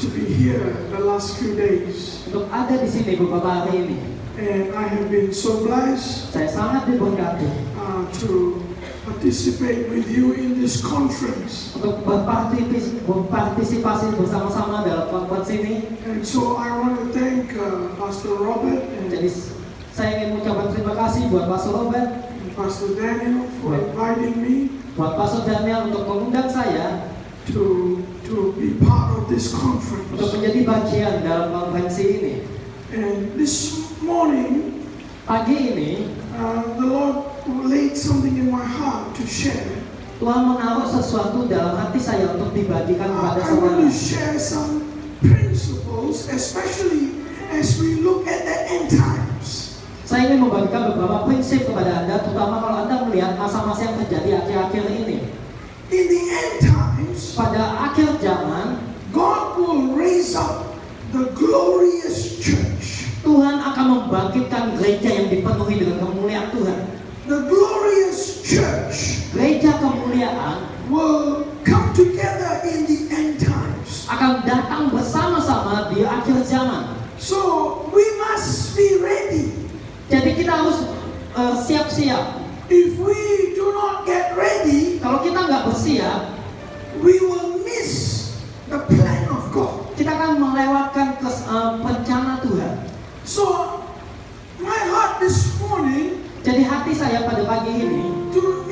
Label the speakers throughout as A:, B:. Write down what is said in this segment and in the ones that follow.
A: to be here the last few days.
B: Untuk ada di sini beberapa hari ini.
A: And I have been so blessed
B: Saya sangat diberkati
A: to participate with you in this conference.
B: untuk berpartisipasi bersama-sama dalam konferensi ini.
A: And so I want to thank Pastor Robert and
B: Jadi saya ingin mengucapkan terima kasih buat Pastor Robert,
A: Pastor Daniel for inviting me
B: buat Pastor Daniel untuk mengundang saya
A: to be part of this
B: untuk
A: conference.
B: menjadi bagian dalam konferensi ini.
A: And this morning,
B: Pagi ini
A: the Lord laid something in my heart to share.
B: Tuhan menaruh sesuatu dalam hati saya untuk dibagikan kepada
A: I want
B: saudara.
A: to share some principles, especially as we look at the end times.
B: Saya ingin membagikan beberapa prinsip kepada Anda, terutama kalau Anda melihat masa-masa yang terjadi akhir-akhir ini.
A: In the end times,
B: Pada akhir zaman,
A: God will raise up the glorious church.
B: Tuhan akan membangkitkan gereja yang dipenuhi dengan kemuliaan Tuhan.
A: The glorious church
B: Gereja kemuliaan
A: will come together in the end times.
B: akan datang bersama-sama di akhir zaman.
A: So we must be ready.
B: Jadi kita harus siap-siap.
A: If we do not get ready,
B: Kalau kita nggak bersiap,
A: we will miss the plan of God.
B: kita akan melewatkan rencana Tuhan.
A: So my heart this morning
B: Jadi hati saya pada pagi ini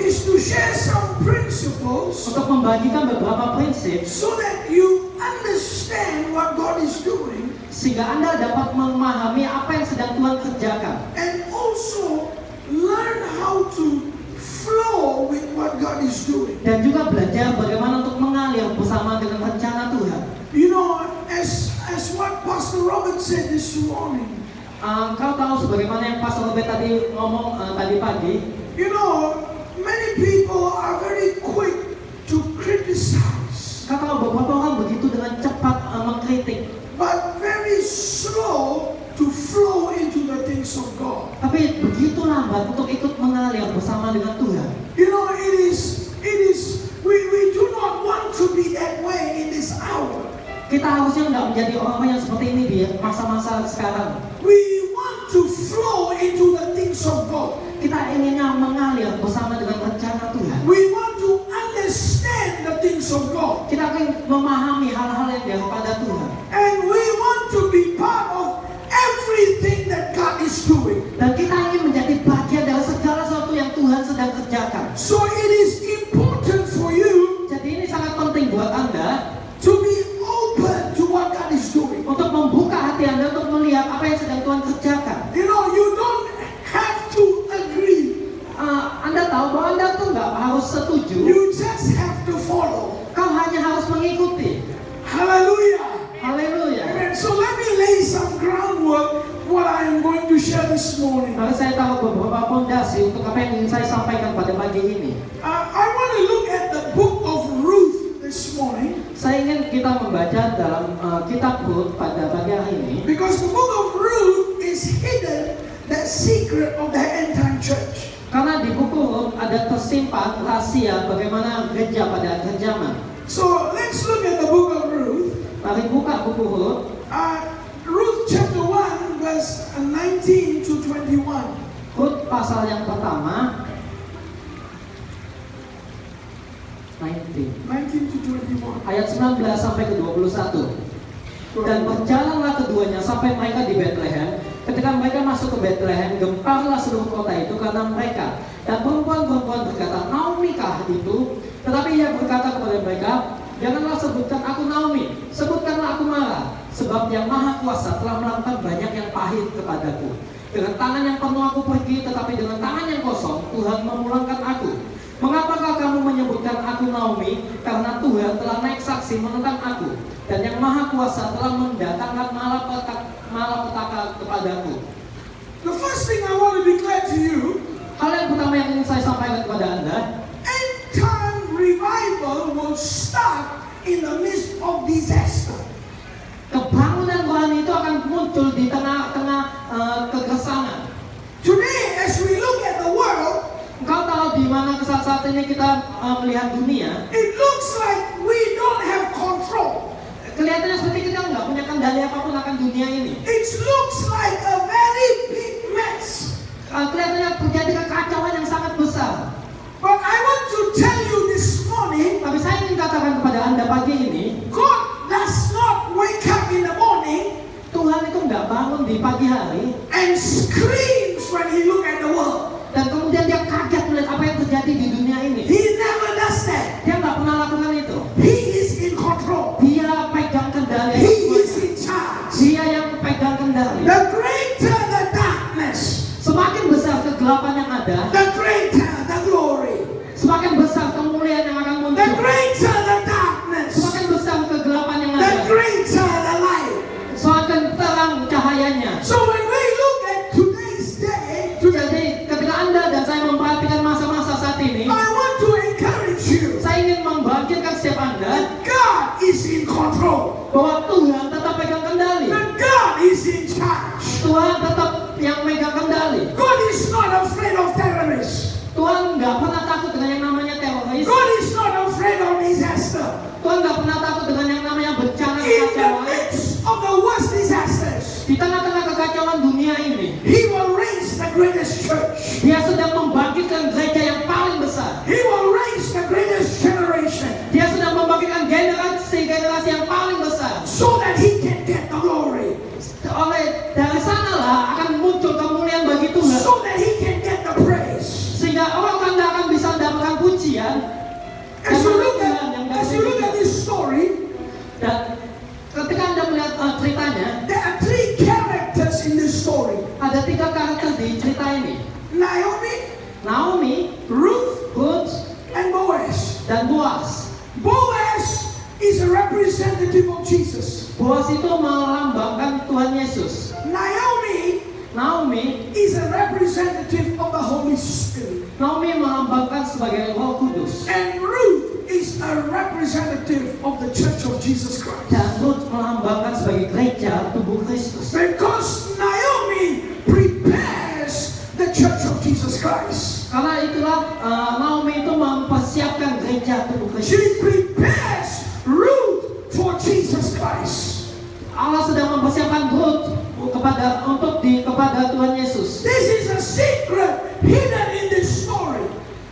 A: is to share some principles
B: untuk membagikan beberapa prinsip
A: so that you understand what God is doing
B: sehingga Anda dapat memahami apa yang sedang Tuhan kerjakan
A: and also learn how to flow with what God is doing.
B: dan juga belajar bagaimana untuk mengalir bersama dengan rencana Tuhan.
A: You know, as what Pastor Robert said this morning,
B: Kau tahu sebagaimana yang Pastor Robert tadi ngomong tadi pagi,
A: you know, many people are very quick to criticize,
B: kau tahu beberapa orang begitu dengan cepat mengkritik,
A: but very slow to flow into the things of God.
B: tapi begitu lambat untuk ikut mengalir bersama dengan Tuhan.
A: You know, we do not want to be that way in this hour.
B: Kita harusnya nggak menjadi orang yang seperti ini di masa-masa sekarang.
A: We want to flow into the things of God.
B: Kita inginnya mengalir bersama dengan rencana Tuhan.
A: We want to understand the things of God.
B: Kita ingin memahami hal-hal yang daripada Tuhan.
A: And we want to be part of everything that God is doing.
B: Dan kita ingin menjadi bagian dari segala sesuatu yang Tuhan sedang kerjakan.
A: So it is important for you
B: Jadi ini sangat penting buat Anda
A: to be open to what God is doing.
B: untuk membuka hati Anda untuk melihat apa yang sedang Tuhan kerjakan.
A: You know, you don't have to agree.
B: Anda tahu bahwa Anda tuh nggak harus setuju.
A: You just have to follow.
B: Kau hanya harus mengikuti.
A: Hallelujah.
B: Haleluya.
A: Amen. So let me lay some groundwork what I am going to share this morning.
B: Lalu saya tahu beberapa fondasi untuk apa yang ingin saya sampaikan pada pagi ini.
A: I want to look at the book of Ruth this morning
B: Saya ingin kita membaca dalam kitab Rut pada pagi hari ini.
A: because the book of Ruth is hidden the secret of the end time church.
B: Karena di buku Rut ada tersimpan rahasia bagaimana gereja pada akhir zaman.
A: So let's look at the book of Ruth.
B: Mari buka buku Rut.
A: Ruth chapter 1 verse 19 to 21.
B: Rut pasal yang pertama
A: 19 to 21.
B: ayat 19 sampai ke 21. Dan berjalanlah keduanya sampai mereka di Bethlehem. Ketika mereka masuk ke Bethlehem, gemparlah seluruh kota itu karena mereka. Dan perempuan-perempuan berkata, Naomi kah itu? Tetapi ia berkata kepada mereka, janganlah sebutkan aku Naomi, sebutkanlah aku Mara. Sebab yang Maha Kuasa telah melakukan banyak yang pahit kepadaku. Dengan tangan yang penuh aku pergi, tetapi dengan tangan yang kosong Tuhan memulangkan aku. Mengapakah kamu menyebutkan aku Naomi? Karena Tuhan telah naik saksi menentang aku, dan yang Maha Kuasa telah mendatangkan malapetaka kepadaku.
A: The first thing I want to declare to you,
B: Hal yang pertama yang ingin saya sampaikan kepada Anda,
A: end time revival will start in the midst of disaster.
B: kebangunan rohani itu akan muncul di tengah-tengah kegersangan.
A: Today, as we look at the world,
B: Engkau tahu di mana saat ini kita melihat dunia,
A: it looks like we don't have control.
B: kelihatannya seperti kita nggak punya kendali apapun akan dunia ini.
A: It looks like a very big mess.
B: Kelihatannya terjadi kekacauan yang sangat besar.
A: But I want to tell you this morning,
B: Tapi saya ingin katakan kepada Anda pagi ini,
A: God does not wake up in the morning
B: Tuhan itu nggak bangun di pagi hari
A: and screams when he look at the world.
B: dan kemudian dia kaget melihat apa yang terjadi di dunia ini.
A: He never does that.
B: Dia nggak pernah lakukan itu.
A: He is in control.
B: Dia pegang kendali.
A: He is in charge.
B: Dia yang pegang kendali.
A: The greater the darkness,
B: Semakin besar kegelapan yang ada,
A: the greater the glory.
B: semakin besar kemuliaan yang akan
A: The
B: muncul.
A: greater the darkness,
B: Semakin besar kegelapan yang
A: the
B: ada,
A: greater the light.
B: semakin terang cahayanya.
A: So when we look at today's day,
B: Jadi ketika Anda dan saya memperhatikan masa-masa saat ini,
A: I want to encourage you
B: saya ingin membangkitkan setiap Anda
A: that God is in control.
B: bahwa Tuhan tetap pegang kendali.
A: That God is in charge.
B: Tuhan tetap yang megang kendali.
A: God is not afraid of terrorists.
B: Tuhan nggak pernah takut dengan yang namanya teroris.
A: God is not afraid of disaster.
B: Tuhan nggak pernah takut dengan yang namanya bencana
A: In the
B: kekacauan.
A: midst of the worst disasters,
B: Di tengah-tengah kekacauan dunia ini,
A: He will raise the greatest church.
B: Dia sedang membangkitkan gereja yang paling besar.
A: He will raise the greatest generation
B: Dia sedang membangkitkan generasi yang paling besar.
A: so that He can get the glory,
B: Dari sanalah akan muncul kemuliaan bagi Tuhan.
A: so that He can get the praise.
B: Sehingga orang tidak akan bisa mendapatkan pujian.
A: As you look at this story,
B: Dan ketika Anda melihat ceritanya,
A: there are three characters in this story:
B: ada 3 karakter di cerita ini. Naomi,
A: Ruth,
B: Ruth,
A: and Boaz.
B: dan Boaz.
A: Boaz is a representative of Jesus.
B: Boaz itu melambangkan Tuhan Yesus. Naomi
A: Is a representative of the Holy Spirit.
B: melambangkan sebagai Roh Kudus.
A: And Ruth is a representative of the Church of Jesus Christ.
B: Dan Ruth melambangkan sebagai gereja tubuh Kristus.
A: Because Naomi prepares the Church of Jesus Christ.
B: Karena itulah Naomi itu mempersiapkan gereja tubuh Kristus.
A: She prepares Ruth for Jesus Christ.
B: Allah sedang mempersiapkan Ruth kepada Tuhan Yesus.
A: This is a secret hidden in this story.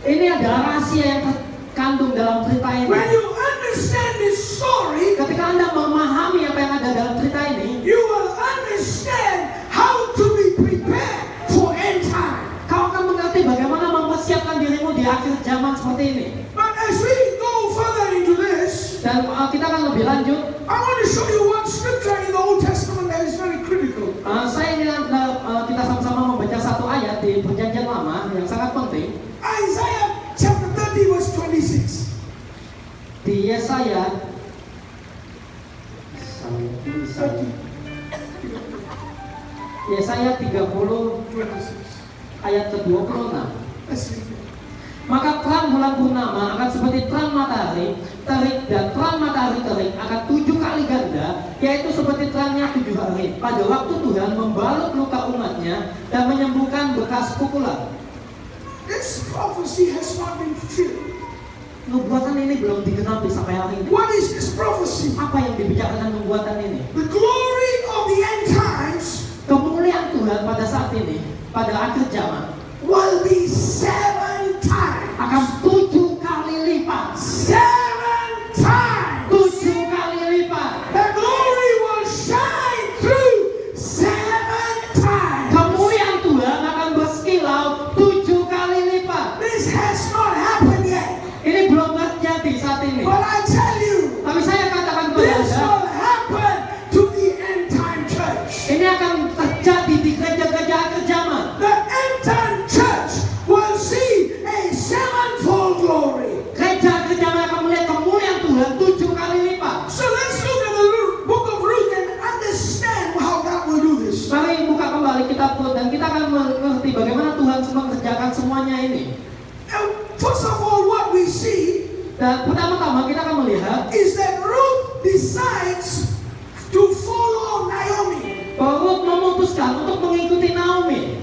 B: Ini adalah rahasia yang terkandung dalam cerita ini.
A: When you understand this story,
B: Ketika Anda memahami apa yang ada dalam cerita ini,
A: you will understand how to be prepared for end time.
B: kau akan mengerti bagaimana mempersiapkan dirimu di akhir zaman seperti ini.
A: But as we go further into this,
B: Dan kita akan lebih lanjut.
A: I want to show you one scripture in the Old Testament that is very critical.
B: Saya ingin kita sama-sama membaca satu ayat di Perjanjian Lama yang sangat penting.
A: Isaiah chapter 30 verse 26.
B: Di Yesaya Yesaya 30 ayat ke-26.
A: Let's read it.
B: Maka terang bulan purnama akan seperti terang matahari terik, dan terang matahari terik akan 7 kali ganda, yaitu seperti terangnya 7 hari. Pada waktu Tuhan membalut luka umatnya dan menyembuhkan bekas pukulan.
A: This prophecy has not been fulfilled.
B: Nubuatan ini belum digenapi sampai hari ini.
A: What is this prophecy?
B: Apa yang dibicarakan nubuatan ini?
A: The glory of the end times
B: Kemuliaan Tuhan pada saat ini, pada akhir zaman,
A: will be 7 times.
B: akan 7 kali lipat.
A: 7 times.
B: 7 kali lipat.
A: The glory will shine through 7 times.
B: Kemuliaan Tuhan akan berkilau 7 kali lipat.
A: This has not happened yet.
B: Ini belum terjadi saat ini.
A: But I tell you,
B: Tapi saya katakan kepada
A: this
B: Anda,
A: will happen to the end time church.
B: ini akan terjadi di gereja-gereja akhir zaman.
A: The end time church will see a 7-fold glory.
B: Gereja-gereja yang akan melihat kemuliaan Tuhan 7 kali lipat.
A: So let's look at the book of Ruth and understand how God will do this.
B: Mari buka kembali kitab Rut dan kita akan mengerti bagaimana Tuhan mengerjakan semuanya ini.
A: And first of all, what we see
B: Dan pertama-tama kita akan melihat
A: is that Ruth decides to follow Naomi.
B: bahwa Rut memutuskan untuk mengikuti Naomi.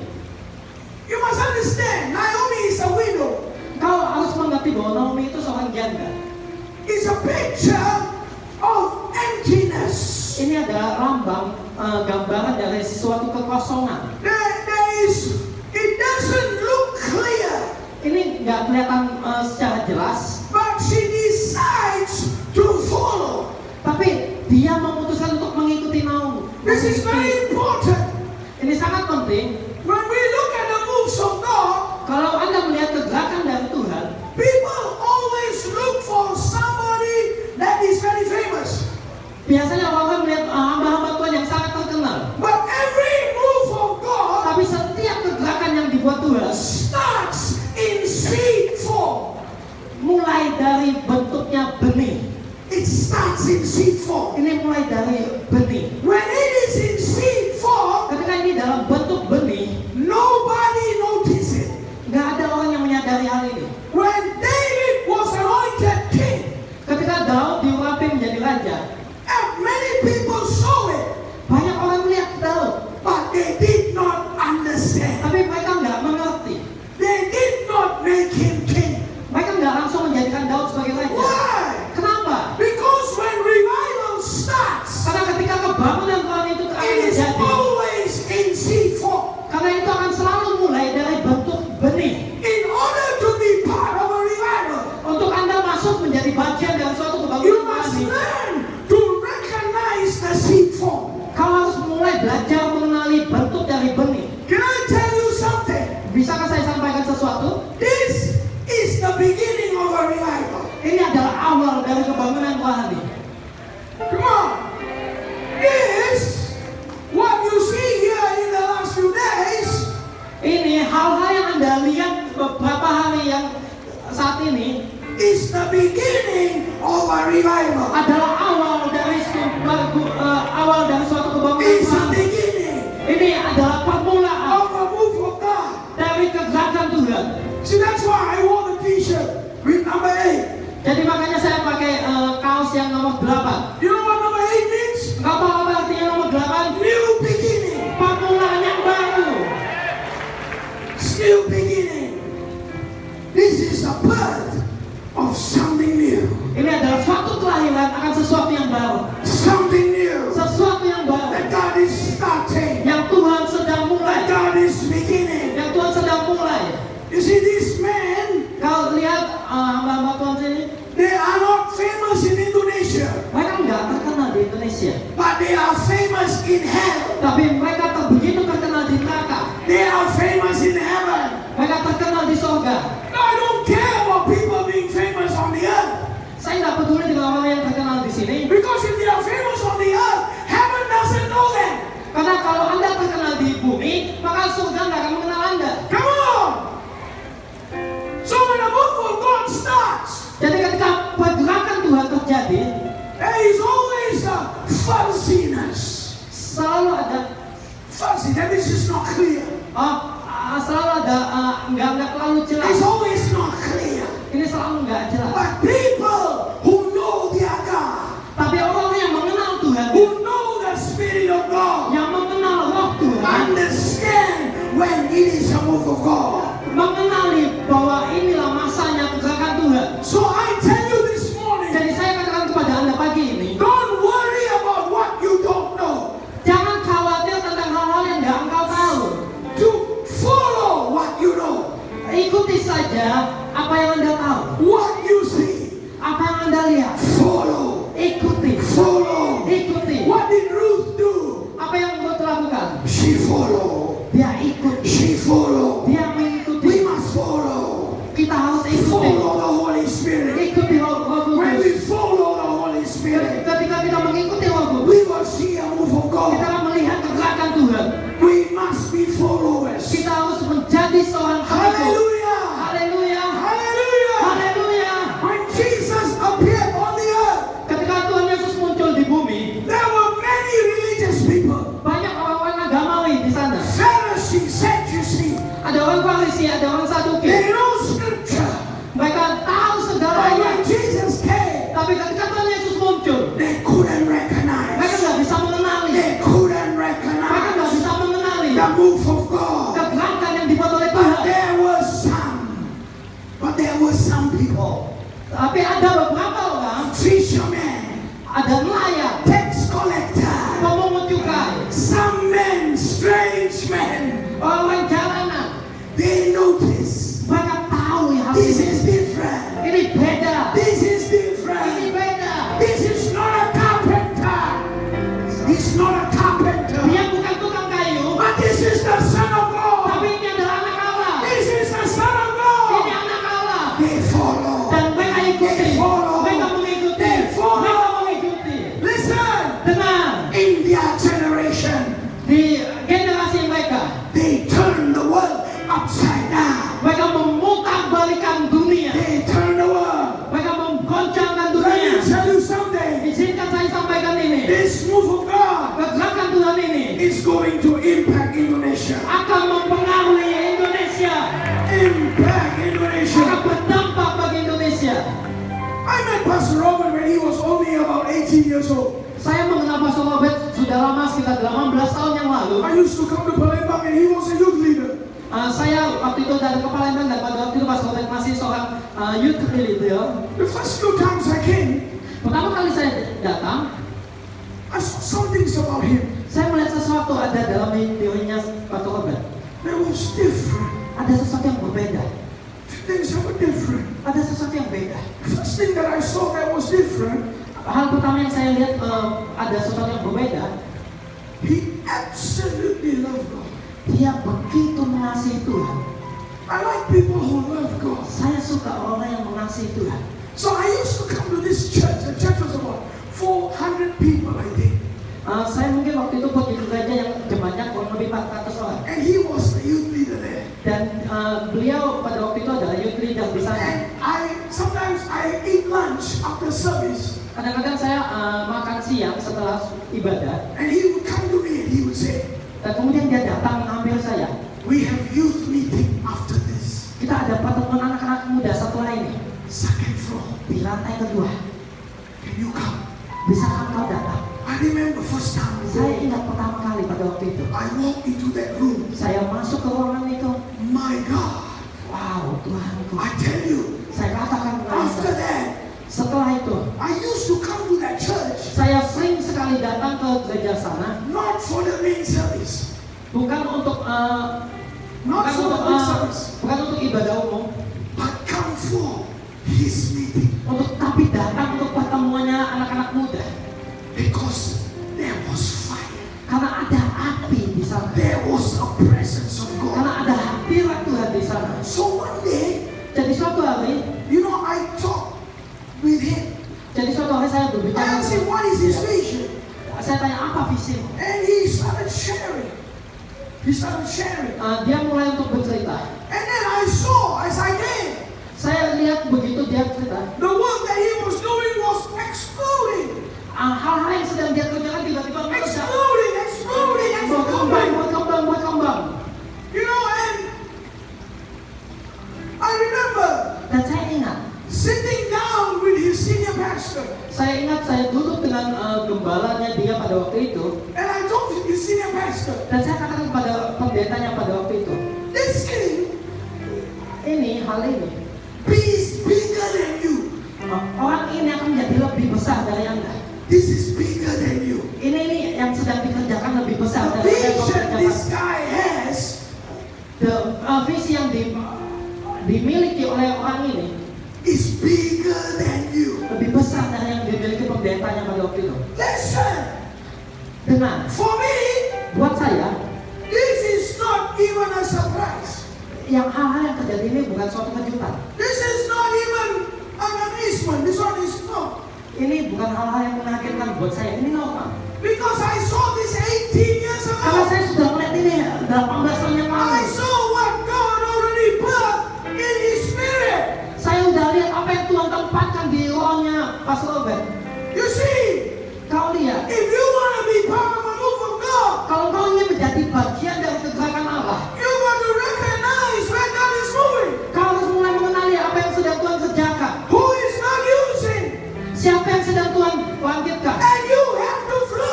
A: You must understand, Naomi is a widow.
B: Kau harus mengerti bahwa Naomi itu seorang janda.
A: It's a picture of emptiness.
B: Ini adalah lambang gambaran dari sesuatu kekosongan.
A: It doesn't look clear.
B: Ini nggak kelihatan secara jelas,
A: But she decides to follow.
B: tapi dia memutuskan untuk mengikuti Naomi.
A: This is very important.
B: Ini sangat penting.
A: When we look at the moves of God,
B: Kalau Anda melihat kegerakan dari Tuhan,
A: people always look for somebody that is very famous.
B: biasanya orang melihat hamba-hamba Tuhan yang sangat terkenal.
A: But every move of God
B: Tapi setiap kegerakan yang dibuat Tuhan
A: starts in seed form.
B: mulai dari bentuknya benih.
A: It starts in seed form.
B: Ini mulai dari benih.
A: When it is in seed form,
B: Ketika ini dalam bentuk benih,
A: nobody notices it.
B: nggak ada orang yang menyadari hal ini.
A: When David was anointed king,
B: Ketika Daud diurapi menjadi raja,
A: and many people saw it,
B: banyak orang melihat Daud,
A: but they did not understand.
B: tapi mereka nggak mengerti.
A: They did not make him king.
B: Mereka nggak langsung menjadikan Daud sebagai raja.
A: Why?
B: Kenapa?
A: Because when revival starts,
B: Karena ketika kebangunan Tuhan itu akan
A: it is
B: terjadi,
A: always in seed form.
B: karena itu akan selalu mulai dari bentuk benih.
A: In order to be part of a revival,
B: Untuk Anda masuk menjadi bagian dari suatu
A: you
B: kebangunan
A: must
B: rohani,
A: learn to recognize the seed form.
B: kau harus mulai belajar mengenali bentuk dari benih.
A: Can I tell you something?
B: Bisakah saya sampaikan sesuatu?
A: This is the beginning of a revival.
B: Ini adalah awal dari kebangunan rohani.
A: Come on. This, what you see here in the last few days,
B: Ini hal-hal yang Anda lihat beberapa hari yang saat ini
A: is the beginning of a revival.
B: adalah awal dari suatu kebangunan
A: It's the
B: rohani.
A: beginning
B: Ini adalah permulaan
A: of a move of God.
B: dari kegerakan Tuhan.
A: See, that's why I wore the t-shirt with number 8.
B: Jadi makanya saya pakai kaos yang nomor 8.
A: You know what number 8 means?
B: Nggak tahu apa artinya nomor 8?
A: New beginning.
B: Permulaan yang baru.
A: New beginning. This is the birth of something new.
B: Ini adalah suatu kelahiran akan sesuatu yang baru.
A: Something new.
B: Sesuatu yang baru.
A: That God is starting.
B: Yang Tuhan sedang
A: That
B: mulai.
A: God is beginning.
B: Yang Tuhan sedang mulai.
A: You see, these men,
B: Kalau lihat hamba-hamba Tuhan sini,
A: they are not famous in Indonesia,
B: mereka nggak terkenal di Indonesia.
A: but they are famous in hell.
B: Tapi mereka begitu terkenal di neraka.
A: They are famous in heaven.
B: Mereka terkenal di surga.
A: I don't care about people being famous on the earth.
B: Saya nggak peduli dengan orang yang terkenal di sini.
A: Because if they are famous on the earth, heaven doesn't know them.
B: Karena kalau Anda terkenal di bumi, maka surga nggak akan mengenal Anda.
A: Come on! So when the move of God starts,
B: Jadi ketika pergerakan Tuhan terjadi,
A: there is always a fuzziness.
B: selalu ada
A: Fuzzy, that is just not clear.
B: selalu ada nggak terlalu jelas.
A: It's always not clear.
B: Ini selalu nggak jelas.
A: But people who know their God,
B: Tapi orang yang mengenal Tuhan,
A: who know the Spirit of God,
B: yang mengenal Roh Tuhan,
A: understand when it is a move of God.
B: mengenali bahwa inilah masanya kegerakan Tuhan.
A: So I tell you this morning,
B: Jadi saya katakan kepada Anda pagi ini,
A: don't worry about what you don't know.
B: jangan khawatir tentang hal-hal yang nggak engkau tahu.
A: To follow what you know,
B: Ikuti saja apa yang Anda tahu,
A: what you see.
B: apa yang Anda lihat.
A: Follow,
B: Ikuti,
A: follow.
B: ikuti.
A: What did Ruth do?
B: Apa yang Ruth lakukan?
A: She followed.
B: Dia ikuti,
A: She followed.
B: dia mengikuti.
A: We must follow.
B: Kita harus ikuti,
A: Follow the Holy Spirit.
B: ikuti Roh
A: When we
B: Kudus.
A: follow the Holy Spirit,
B: Ketika kita mengikuti Roh Kudus,
A: we will see a move of
B: kita
A: God.
B: akan melihat kegerakan Tuhan.
A: We must be followers.
B: Kita harus menjadi seorang pengikut.
A: Hallelujah.
B: Haleluya,
A: Hallelujah.
B: haleluya.
A: When Jesus appeared on the earth,
B: Ketika Tuhan Yesus muncul di bumi,
A: there were many religious people.
B: banyak orang-orang agamawi di sana.
A: Pharisees, Sadducees.
B: Ada orang Farisi, ada orang Saduki.
A: They know scripture.
B: Mereka tahu
A: But
B: segalanya.
A: when Jesus came,
B: Tapi ketika Tuhan Yesus muncul,
A: they couldn't
B: mereka
A: recognize.
B: nggak bisa mengenali.
A: They couldn't strange men,
B: orang jalanan,
A: they notice
B: mereka tahu ya hal
A: this
B: ini.
A: is different.
B: Ini beda.
A: This is
B: Ini
A: different.
B: beda.
A: This is not a carpenter. He's not a carpenter.
B: Dia bukan tukang kayu,
A: But this is the Son of God.
B: tapi ini adalah anak Allah.
A: This is the Son of
B: Ini
A: God.
B: anak Allah.
A: They follow.
B: Dan mereka ikuti.
A: They follow.
B: Mereka mengikuti.
A: They follow.
B: Mereka mengikuti.
A: Listen.
B: Dengar.
A: In their generation,
B: Di generasi mereka,
A: they turn the world upside down.
B: mereka memutarbalikkan dunia.
A: They turn the world.
B: Mereka menggoncangkan
A: Let me
B: dunia.
A: tell you something.
B: Izinkan saya sampaikan ini.
A: This move of God
B: Gerakan Tuhan ini
A: is going to impact Indonesia.
B: akan mempengaruhi Indonesia.
A: Impact
B: Akan
A: Indonesia.
B: berdampak bagi Indonesia.
A: I met Pastor Robert when he was only about 18 years old.
B: Saya mengenal Pastor Robert sudah lama, sekitar 18 tahun yang lalu.
A: I used to come to Palembang and he was a youth leader.
B: Saya waktu itu datang ke Palembang dan pada waktu itu Pastor Robert masih seorang youth leader.
A: The first few times I came,
B: Pertama kali saya datang,
A: I saw some things about him
B: saya melihat sesuatu ada dalam videonya Pastor Robert.
A: that was different.
B: Ada sesuatu yang berbeda.
A: Things that were different.
B: Ada sesuatu yang beda.
A: First thing that I saw that was different,
B: Hal pertama yang saya lihat ada sesuatu yang berbeda.
A: he absolutely loved God.
B: Dia begitu mengasihi Tuhan.
A: I like people who love God.
B: Saya suka orang yang mengasihi Tuhan.
A: So I used to come to this church. The church was about 400 people, I think.
B: Saya mungkin waktu itu pergi ke gereja yang jemaatnya kurang lebih 400 orang.
A: And he was the youth leader there.
B: Dan beliau pada waktu itu adalah youth leader di sana.
A: And sometimes I eat lunch after service.
B: Kadang-kadang saya makan siang setelah ibadah.
A: And he would come to me and he would say,
B: Dan kemudian dia datang mengambil saya.
A: we have youth meeting after this.
B: Kita ada pertemuan anak-anak muda setelah ini.
A: Second floor.
B: Di lantai kedua.
A: Can you come?
B: Bisakah kau datang?
A: I remember first time
B: Saya ingat pertama kali pada waktu itu.
A: I walked into that room.
B: Saya masuk ke ruangan itu.
A: My God.
B: Wow, Tuhanku.
A: I tell you,
B: Saya katakan kepada
A: after
B: Anda,
A: that,
B: setelah itu,
A: I used to come to that church,
B: saya sering sekali datang ke gereja sana,
A: not for the main service,
B: bukan untuk
A: not for the main service,
B: bukan untuk ibadah umum,
A: but come for his meeting.
B: tapi datang untuk pertemuannya anak-anak muda.
A: Because there was fire.
B: Karena ada api di sana.
A: There was a presence of God.
B: Karena ada hadirat Tuhan di sana.
A: So one day,
B: Jadi suatu hari,
A: you know, I talked with him.
B: saya
A: I
B: berbicara.
A: asked him, what is his vision?
B: Saya tanya apa visimu?
A: And he started sharing. He started sharing.
B: Dia mulai untuk bercerita.
A: And then I saw, as I came,
B: Saya lihat begitu dia cerita,
A: the work that he was doing was exploding.
B: hal-hal yang sedang dia kerjakan tiba-tiba meledak.
A: Exploding.
B: Berkembang.
A: You know, and I remember
B: Dan saya ingat,
A: sitting down with his senior pastor.
B: saya duduk dengan gembalanya dia pada waktu itu.
A: And I told his senior pastor,
B: Dan saya katakan kepada pendetanya pada waktu itu,
A: this thing
B: hal ini,
A: is bigger than you.
B: orang ini akan menjadi lebih besar dari Anda.
A: This is bigger than you.
B: Ini yang sedang dikerjakan lebih besar
A: The
B: dari yang kau
A: vision
B: kerjakan.
A: this guy has
B: Visi yang dimiliki oleh orang ini
A: is bigger than you.
B: lebih besar dari yang dimiliki pendetanya pada waktu itu.
A: Listen,
B: Dengar,
A: for me,
B: buat saya,
A: this is not even a surprise.
B: yang hal-hal yang terjadi ini bukan suatu kejutan.
A: This is not even an amazement. This one is not.
B: Ini bukan hal-hal yang mengagetkan buat saya. Ini normal.
A: Because I saw this 18 years
B: Karena
A: ago.
B: saya sudah melihat ini 18 tahun yang lalu.
A: I saw what God already put in his spirit.
B: Saya udah lihat apa yang Tuhan tempatkan di rohnya Pastor Robert.
A: You see,
B: Kau lihat,
A: if you want to be part of a move of God,
B: kalau kau ingin menjadi bagian dari kegerakan Allah,
A: you got to recognize where God is moving.
B: kau harus mulai mengenali apa yang sedang Tuhan kerjakan.
A: Who is not using.
B: Siapa yang sedang Tuhan bangkitkan.
A: And you have to flow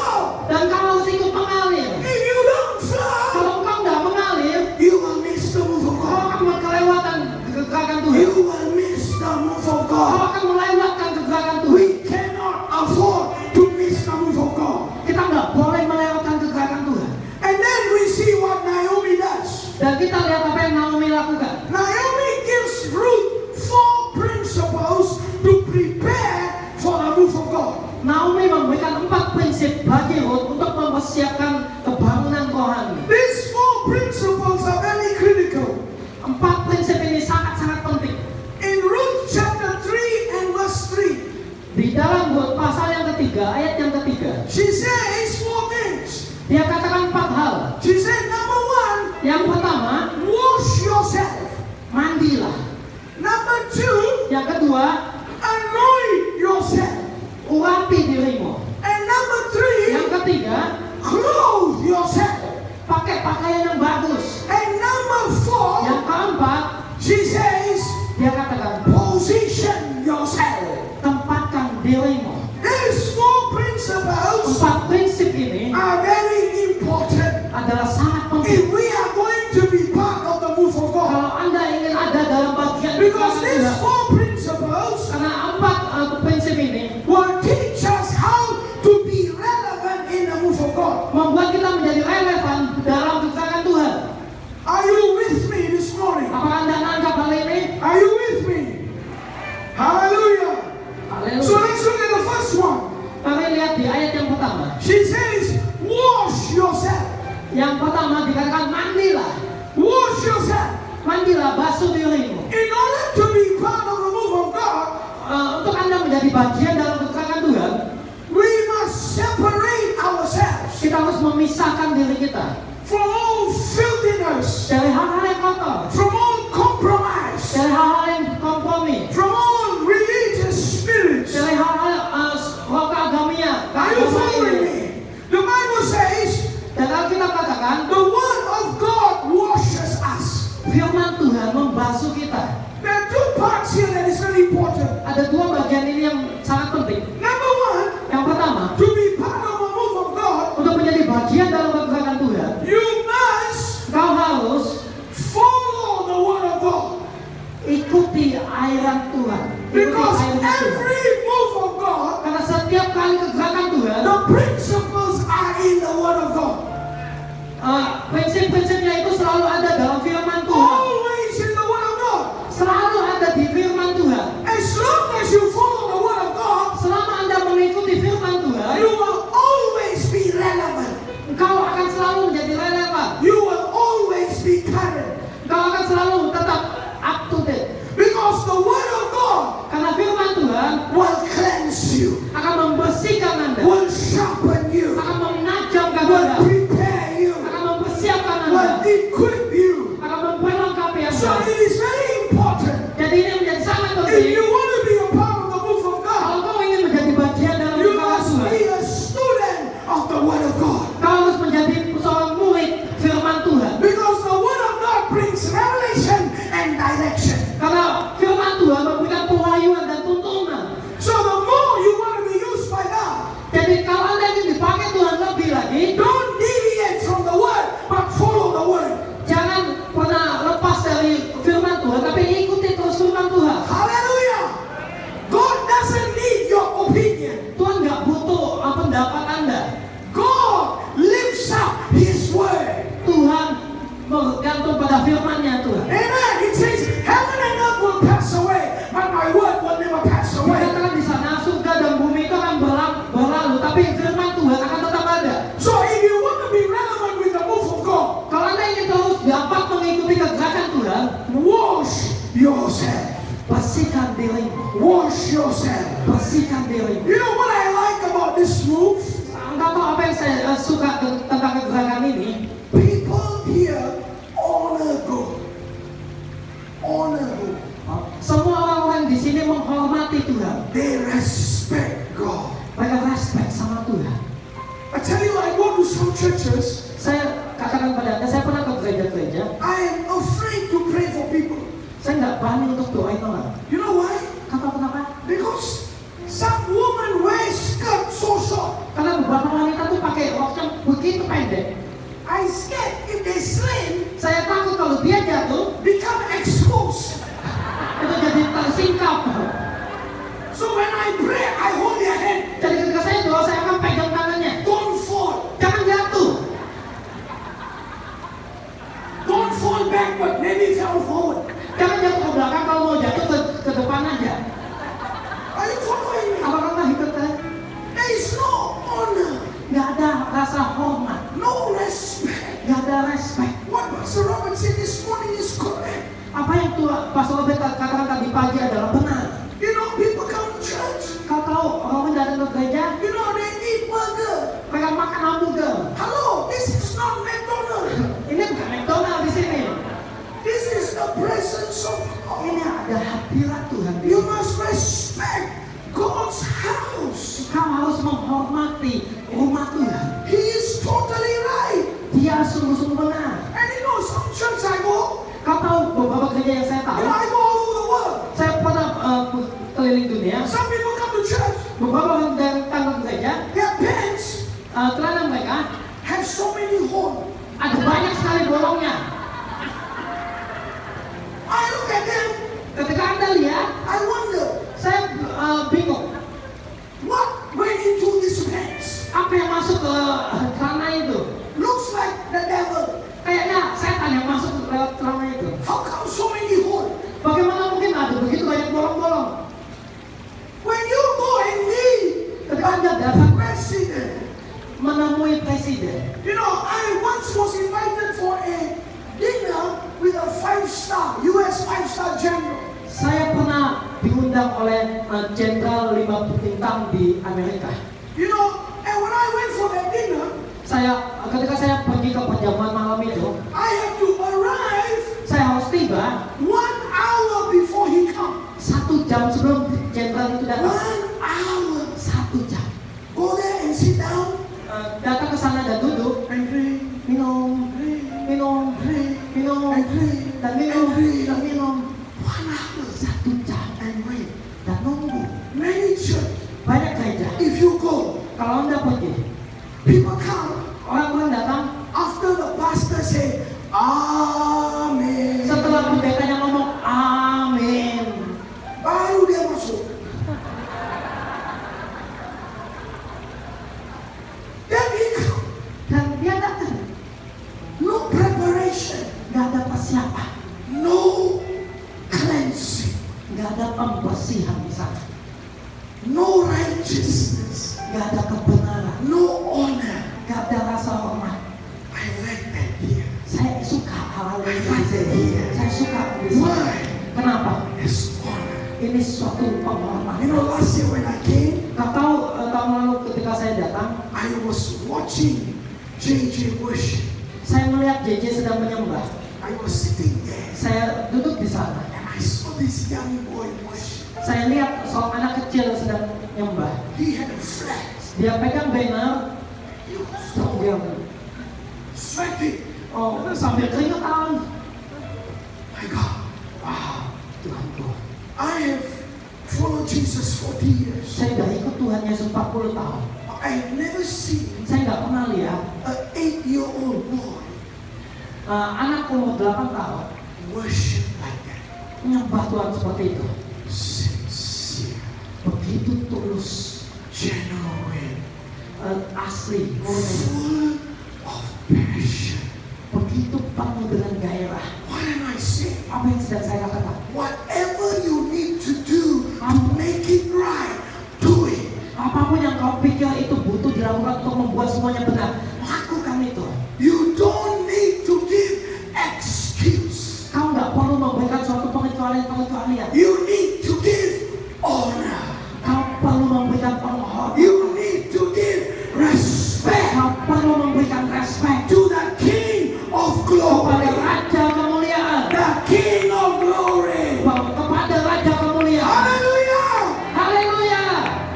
B: bagi Ruth untuk mempersiapkan kebangunan rohani.
A: These four principles are very critical.
B: 4 prinsip ini sangat-sangat penting.
A: In Ruth chapter 3 and verse 3,
B: Di dalam Ruth pasal yang ketiga, ayat yang ketiga,
A: she says four things.
B: dia katakan 4 hal.
A: She said, number one,
B: Yang pertama,
A: wash yourself.
B: mandilah.
A: Number two,
B: Yang kedua,
A: anoint yourself.
B: urapi dirimu.
A: And number three,
B: Yang ketiga,
A: clothe yourself.
B: pakai pakaian yang bagus.
A: And number four,
B: Yang keempat,
A: she says,
B: dia katakan
A: position yourself.
B: tempatkan dirimu.
A: These four principles
B: 4 prinsip ini
A: are very important
B: adalah sangat
A: if
B: penting
A: we are going to be part of the move of God.
B: kalau Anda ingin ada dalam bagian
A: Because these
B: Tuhan.
A: four principles
B: Karena 4 prinsip ini
A: will teach us how to be relevant in the move of God.
B: membuat kita menjadi relevan dalam gerakan Tuhan.
A: Are you with me this morning?
B: Apakah Anda nangkap hal ini?
A: Are you with me? Hallelujah. So
B: Haleluya.
A: let's look at the first one.
B: Mari lihat di ayat yang pertama.
A: She says, wash yourself.
B: Yang pertama dikatakan mandilah.
A: Wash yourself.
B: Mandilah, basuh dirimu.
A: In order to be part of the move of God,
B: Untuk Anda menjadi bagian dalam gerakan Tuhan,
A: we must separate ourselves
B: kita harus memisahkan diri kita
A: from all filthiness,
B: dari hal-hal yang kotor,
A: from all compromise,
B: dari hal-hal yang kompromi,
A: from all religious spirits.
B: dari hal-hal roh keagamian.
A: Are you following me? The Bible says
B: Dan Alkitab katakan,
A: the word of God washes us.
B: firman Tuhan membasuh kita.
A: There are two parts here that is very important.
B: Ada 2 bagian ini yang sangat penting.
A: Number one,
B: Yang pertama,
A: to be part of a move of God,
B: untuk menjadi bagian dalam gerakan Tuhan,
A: you must
B: kau harus
A: follow the word of God.
B: ikuti airan Tuhan. Ikuti
A: Because
B: airan Tuhan.
A: every move of God,
B: Karena setiap kali gerakan Tuhan,
A: the principles are in the word of God.
B: prinsip-prinsipnya itu selalu ada dalam firman Tuhan.
A: Always in the word of God.
B: Selalu ada di firman Tuhan.
A: As long as you follow the word of God,
B: Selama Anda mengikuti firman Tuhan,
A: you will always be relevant.
B: engkau akan selalu menjadi relevan.
A: You will always be current.
B: Engkau akan selalu tetap up to date.
A: Because the word of God
B: Karena firman Tuhan
A: will cleanse you,
B: akan membersihkan Anda,
A: will sharpen you,
B: akan menajamkan
A: will
B: Anda,
A: prepare you,
B: akan mempersiapkan
A: will
B: Anda,
A: equip you.
B: akan memperlengkapi
A: So
B: Anda.
A: it is very important.
B: Jadi ini menjadi sangat
A: If
B: penting.
A: you want to be a part of the move of God,
B: Kalau kau ingin menjadi bagian dalam
A: you
B: gerakan
A: must
B: Tuhan,
A: be a student of the word of God.
B: kau harus menjadi seorang murid firman Tuhan.
A: Because the word of God brings revelation and direction.
B: Karena firman Tuhan memberikan pewahyuan dan tuntunan.
A: So the more you want to be used by God,
B: Jadi kalau Anda ingin dipakai Tuhan lebih lagi,
A: don't deviate from the word, but follow the word.
B: jangan pernah lepas dari firman Tuhan, tapi ikuti terus firman Tuhan.
A: Hallelujah. God doesn't need your opinion.
B: Tuhan nggak butuh pendapat Anda.
A: God lifts up His word.
B: Tuhan bergantung pada firman-Nya Tuhan.
A: Amen. It says, heaven and earth will pass away, but my word will never pass away.
B: Dikatakan di sana surga dan bumi itu akan berlalu, tapi firman Tuhan akan tetap ada.
A: So if you want to be relevant with the move of God,
B: Kalau Anda ingin terus dapat mengikuti kegerakan Tuhan,
A: wash yourself.
B: bersihkan dirimu.
A: Wash yourself.
B: Bersihkan dirimu.
A: You know what I like about this move?
B: Anda tahu apa yang saya suka tentang kegerakan ini?
A: People here honor God. Honor God.
B: Semua orang-orang di sini menghormati Tuhan.
A: They respect God.
B: Mereka respect sama Tuhan.
A: I tell you, I go to some churches.
B: Saya katakan pada Anda, saya pernah ke gereja-gereja.
A: I am afraid to pray for people.
B: Saya nggak berani untuk doain orang.
A: You know why?
B: Kenapa?
A: Because some woman wears skirt so short.
B: Karena beberapa wanita tuh pakai roknya begitu pendek.
A: I scared if they slim,
B: Saya takut kalau dia jatuh,
A: become exposed.
B: itu jadi tersingkap.
A: So when I pray, I hold their hand.
B: Jadi ketika saya doa, saya akan pegang tangannya.
A: Don't fall.
B: Jangan jatuh.
A: Don't fall backward. Maybe fell forward.
B: Jangan jatuh ke belakang, kalau mau jatuh ke rasa hormat,
A: no respect.
B: nggak ada respect.
A: What Pastor Robert said this morning is correct.
B: Apa yang Tuhan Pastor Robert katakan tadi pagi adalah benar.
A: You know, people come to church.
B: Kau tahu orang datang ke gereja,
A: You know, they eat burger.
B: mereka makan hamburger.
A: Hello, this is not McDonald's.
B: Ini bukan McDonald di sini.
A: This is the presence of
B: Ini
A: God.
B: ada hadirat Tuhan.
A: You must respect God's house.
B: Kau harus menghormati rumah Tuhan.
A: He is totally right.
B: Dia sungguh-sungguh benar.
A: And you know, some church I go,
B: Kau tahu beberapa gereja yang saya tahu,
A: I go all over the world.
B: saya pernah keliling dunia.
A: Some people come to church,
B: Beberapa orang datang ke gereja,
A: their pants
B: celana mereka
A: have so many holes.
B: ada banyak sekali bolongnya.
A: I look at them,
B: Ketika Anda lihat,
A: I wonder,
B: saya bingung.
A: what went into these pants?
B: Apa yang masuk ke celana itu?
A: Looks like the devil.
B: Kayaknya setan yang masuk ke lewat celana itu.
A: How come so many holes?
B: Bagaimana mungkin ada begitu banyak bolong-bolong?
A: When you go and meet
B: Ketika Anda
A: the
B: datang
A: president,
B: menemui presiden,
A: you know, I once was invited for a dinner with a 5-star, US 5-star general.
B: saya pernah diundang oleh jenderal 5 bintang di Amerika.
A: You know, and when I went for that dinner,
B: Ketika saya pergi ke perjamuan malam itu,
A: I have to arrive
B: saya harus tiba
A: 1 hour before he comes.
B: 1 jam sebelum jenderal itu datang.
A: 1 hour.
B: 1 jam.
A: Go there and sit down
B: Datang ke sana dan duduk,
A: and drink,
B: minum,
A: drink,
B: minum,
A: drink,
B: minum,
A: and drink,
B: dan minum,
A: and drink.
B: dan minum.
A: 1 hour
B: 1 jam
A: and wait.
B: dan nunggu.
A: Many church,
B: Banyak gereja.
A: if you go,
B: Kalau Anda pergi,
A: people come
B: orang-orang datang
A: after the pastor say, Amen.
B: setelah pendetanya ngomong amin.
A: Baru dia masuk. Then he come.
B: Dan dia datang,
A: No preparation.
B: nggak ada persiapan,
A: No cleansing.
B: nggak ada pembersihan di sana,
A: No righteousness.
B: nggak ada kebenaran,
A: No honor.
B: nggak ada rasa hormat.
A: I like that here.
B: Saya suka hal-hal yang seperti ini. Saya suka di sini.
A: Why?
B: Kenapa?
A: It's honor.
B: Ini suatu
A: You
B: penghormatan.
A: know, last year when I came,
B: Kau tahu tahun lalu ketika saya datang,
A: I was watching JJ worship.
B: saya melihat JJ sedang menyembah.
A: I was sitting there
B: Saya duduk di sana.
A: and I saw this young boy worship.
B: Saya lihat seorang anak kecil sedang menyembah.
A: He had a flag.
B: Dia pegang banner,
A: He was
B: dia
A: sweating.
B: sambil keringetan.
A: My God,
B: Wah, Tuhanku.
A: I have followed Jesus 40 years.
B: Saya sudah ikut Tuhan Yesus 40 tahun.
A: I have never seen
B: Saya nggak pernah lihat
A: an 8-year-old boy
B: anak umur 8 tahun
A: worship like that.
B: menyembah Tuhan seperti itu.
A: Sincere,
B: Begitu tulus,
A: genuine,
B: asli, murni.
A: full of passion.
B: Begitu penuh dengan gairah.
A: What am I saying?
B: Apa yang sedang saya katakan?
A: Whatever you need to do to make it right, do it.
B: Apapun yang kau pikir itu butuh dilakukan untuk membuat semuanya benar, lakukan itu.
A: You don't need to give excuse.
B: Kau nggak perlu memberikan suatu pengecualian.
A: You need to give honor.
B: Kau perlu memberikan penghormatan.
A: You need to give respect
B: Kau perlu memberikan respect
A: to the King of
B: kepada
A: glory.
B: Raja Kemuliaan.
A: The King of glory.
B: Kepada Raja Kemuliaan.
A: Hallelujah.
B: Haleluya.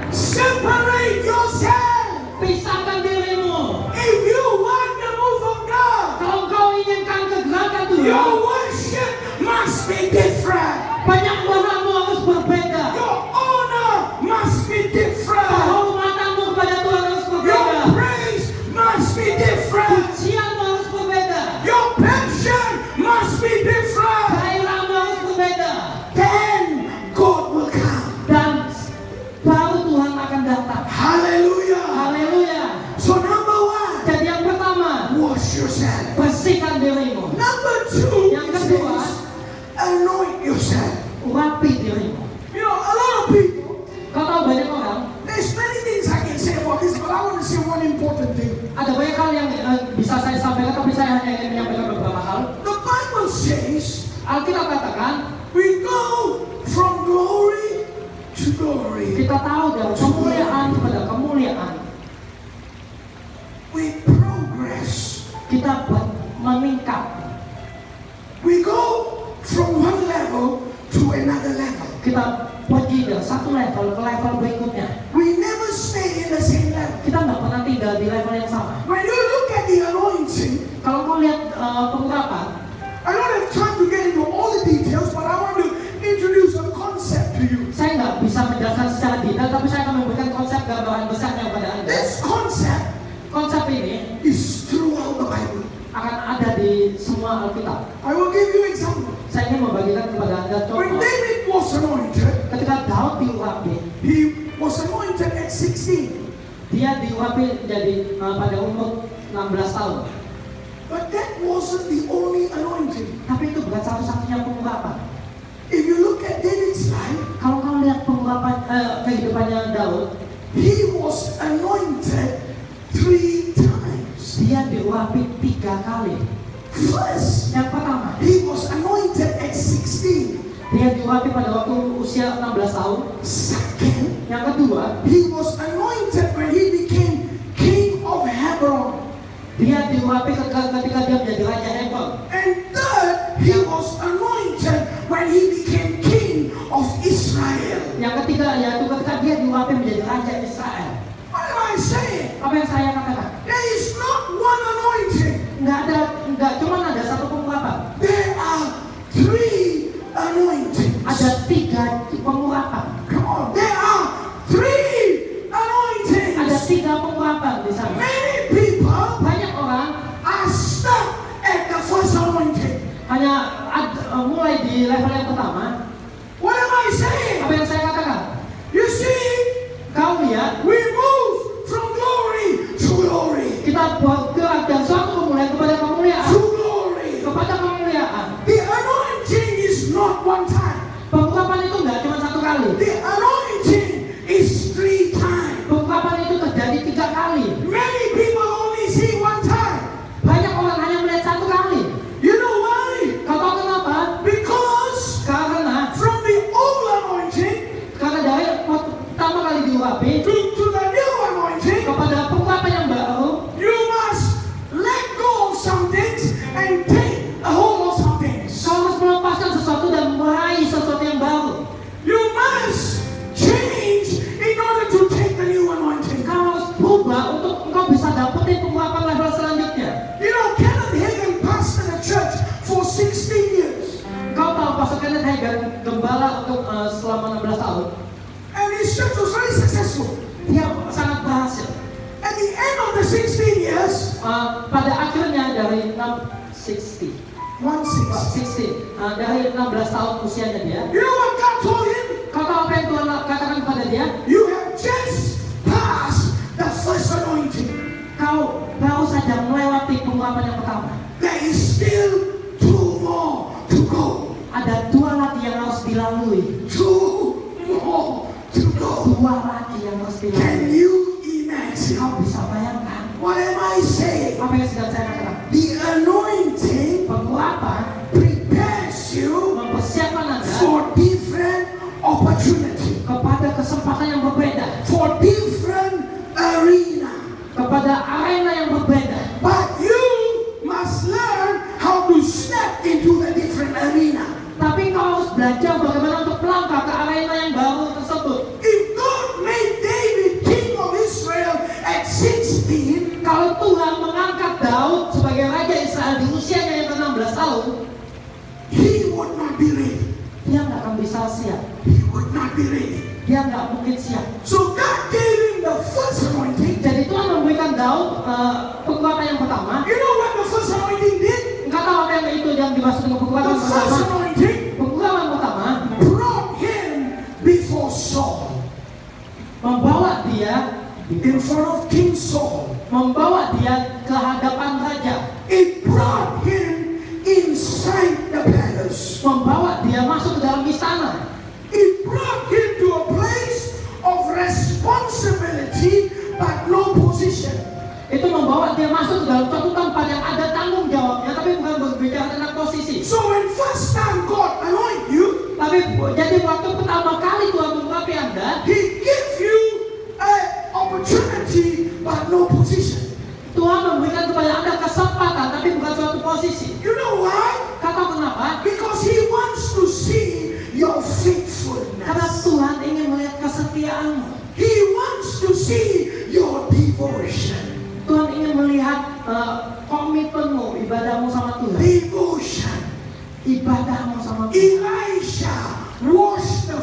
A: Separate yourself.
B: Pisahkan dirimu. Alkitab katakan,
A: we go from glory to glory.
B: kita tahu dari kemuliaan kepada kemuliaan.
A: We progress.
B: Kita meningkat.
A: We go from one level to another level.
B: Kita pergi dari satu level ke level berikutnya.
A: We never stay in the same level.
B: Kita nggak pernah tinggal di level yang sama.
A: When you look at the anointing,
B: Kalau kau lihat pengurapan,
A: I don't have time to get into all the details, but I want to introduce a concept to you.
B: saya nggak bisa menjelaskan secara detail, tapi saya akan memberikan konsep gambaran besarnya kepada Anda.
A: This concept
B: Konsep ini
A: is throughout the Bible.
B: akan ada di semua Alkitab.
A: I will give you example.
B: Saya ingin membagikan kepada Anda
A: When
B: contoh.
A: David was anointed,
B: Ketika Daud diurapi,
A: he was anointed at 16.
B: dia diurapi jadi pada umur 16 tahun.
A: But that wasn't the only anointing.
B: Tapi itu bukan satu-satunya pengurapan.
A: If you look at David's life,
B: Kalau kau lihat pengurapan kehidupannya Daud,
A: he was anointed 3 times.
B: dia diurapi 3 kali.
A: First,
B: Yang pertama,
A: he was anointed at 16.
B: dia diurapi pada waktu usia 16 tahun.
A: Second,
B: Yang kedua,
A: he was anointed when he became king of Hebron.
B: dia diurapi ketika dia menjadi raja Hebron.
A: And third, he was anointed when he became king of Israel.
B: Yang ketiga yaitu ketika dia diurapi menjadi raja Israel.
A: What am I saying?
B: Apa yang saya katakan?
A: There is not one anointing.
B: Nggak cuma ada satu pengurapan.
A: There are 3 anointings.
B: Ada 3 pengurapan.
A: Come on. There are 3
B: Ada
A: anointings.
B: 3 pengurapan di sana.
A: Many people
B: Banyak orang
A: are stuck at the first anointing.
B: hanya mulai di level yang pertama.
A: What am I saying?
B: Apa yang saya katakan?
A: You see,
B: Kau lihat,
A: we move from glory to glory.
B: kita bergerak dari suatu kemuliaan kepada kemuliaan.
A: To glory.
B: Kepada kemuliaan.
A: The anointing is not one time.
B: Pengurapan itu nggak cuma 1 kali.
A: The anointing is 3 times.
B: Pengurapan itu terjadi 3 kali.
A: Many people only see one time.
B: Banyak orang hanya melihat 1 kali.
A: You know why?
B: Kau tahu kenapa?
A: Because
B: Karena
A: from the old anointing
B: dari pertama kali diurapi
A: to the new anointing,
B: kepada pengurapan yang baru,
A: you must let go of some things and take a hold of some things.
B: kau harus melepaskan sesuatu dan meraih sesuatu yang baru.
A: You must change in order to take the new anointing.
B: Kau harus berubah untuk engkau bisa dapetin pengurapan level selanjutnya.
A: You know, Kenneth Hagin pastored a church for 16 years.
B: Kau tahu Pastor Kenneth Hagin gembala untuk selama 16 tahun.
A: And his church was very successful.
B: Dia sangat berhasil.
A: At the end of the 16 years,
B: Pada akhirnya dari 16 dari 16 tahun usianya dia.
A: you know what God told him?
B: Kau tahu apa yang Tuhan katakan kepada dia?
A: You have just passed the first anointing.
B: Kau baru saja melewati pengurapan yang pertama.
A: There is still 2 more to go.
B: Ada 2 lagi yang harus dilalui.
A: 2 more to go.
B: 2 lagi yang harus dilalui.
A: Can you imagine?
B: Kau bisa bayangkan
A: What am I saying?
B: apa yang sedang saya katakan?
A: The anointing
B: Pengurapan
A: prepares you
B: mempersiapkan Anda
A: for different opportunity,
B: kepada kesempatan yang berbeda,
A: for different arena.
B: kepada arena yang berbeda.
A: But you must learn how to step into the different arena.
B: Tapi kau harus belajar bagaimana untuk melangkah ke arena yang baru tersebut.
A: If God made David king of Israel at 16,
B: Kalau Tuhan mengangkat Daud sebagai raja Israel di usianya yang ke-16 tahun,
A: he would not be ready.
B: dia nggak akan bisa siap.
A: He would not be ready.
B: Dia nggak mungkin siap.
A: So God gave him the first anointing.
B: Jadi Tuhan memberikan Daud pengurapan yang pertama.
A: You know what the first anointing did?
B: Engkau tahu apa yang itu yang dimaksud dengan pengurapan
A: The first
B: pertama?
A: anointing
B: Pengurapan pertama
A: brought him before Saul,
B: membawa dia
A: in front of King Saul.
B: membawa dia ke hadapan raja,
A: It brought him inside the palace.
B: membawa dia masuk ke dalam istana.
A: It brought him to a place of responsibility but no position.
B: Itu membawa dia masuk ke dalam suatu tempat yang ada tanggung jawabnya, tapi bukan berbicara tentang posisi.
A: So when 1 time God anoint you,
B: Tapi jadi waktu pertama kali Tuhan mengurapi Anda,
A: He gives you an opportunity but no position.
B: Tuhan memberikan kepada Anda kesempatan tapi bukan suatu posisi.
A: You know why?
B: Kata kenapa?
A: Because He wants to see your
B: Karena
A: faithfulness.
B: Tuhan ingin melihat kesetiaanmu.
A: He wants to see your devotion.
B: Tuhan ingin melihat komitmenmu, ibadahmu sama Tuhan.
A: Devotion.
B: Ibadahmu sama Tuhan.
A: Elijah washed the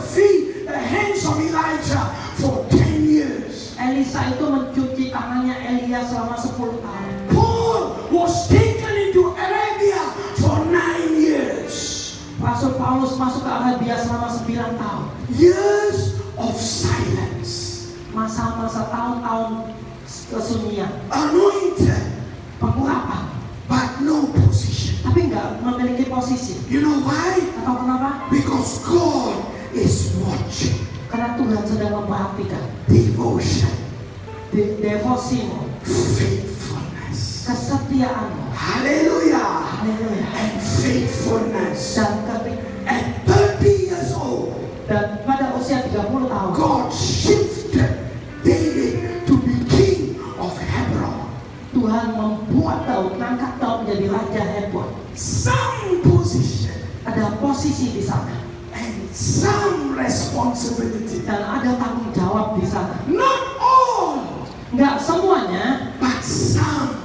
A: hands of Elijah for 10 years.
B: Elisa itu mencuci tangannya Elia selama 10 tahun.
A: Paul was taken into Arabia for 9 years.
B: Rasul Paulus masuk ke Arabia selama 9 tahun.
A: Years of silence.
B: Masa-masa tahun-tahun kesunyian.
A: Anointed,
B: Pengurapan.
A: but no position.
B: Tapi nggak memiliki posisi.
A: You know why?
B: Atau kenapa?
A: Because God is watching.
B: Karena Tuhan sedang memperhatikan
A: Devotion,
B: devosimu,
A: faithfulness.
B: kesetiaanmu.
A: Hallelujah.
B: Haleluya.
A: And faithfulness.
B: Dan ketika
A: At 30 years old,
B: dan pada usia 30 tahun,
A: God shifted David to be king of Hebron.
B: Tuhan membuat Daud, mengangkat Daud menjadi raja Hebron.
A: Some position
B: Ada posisi di sana
A: and some responsibility.
B: dan ada tanggung jawab di sana.
A: Not all,
B: Nggak semuanya,
A: but some.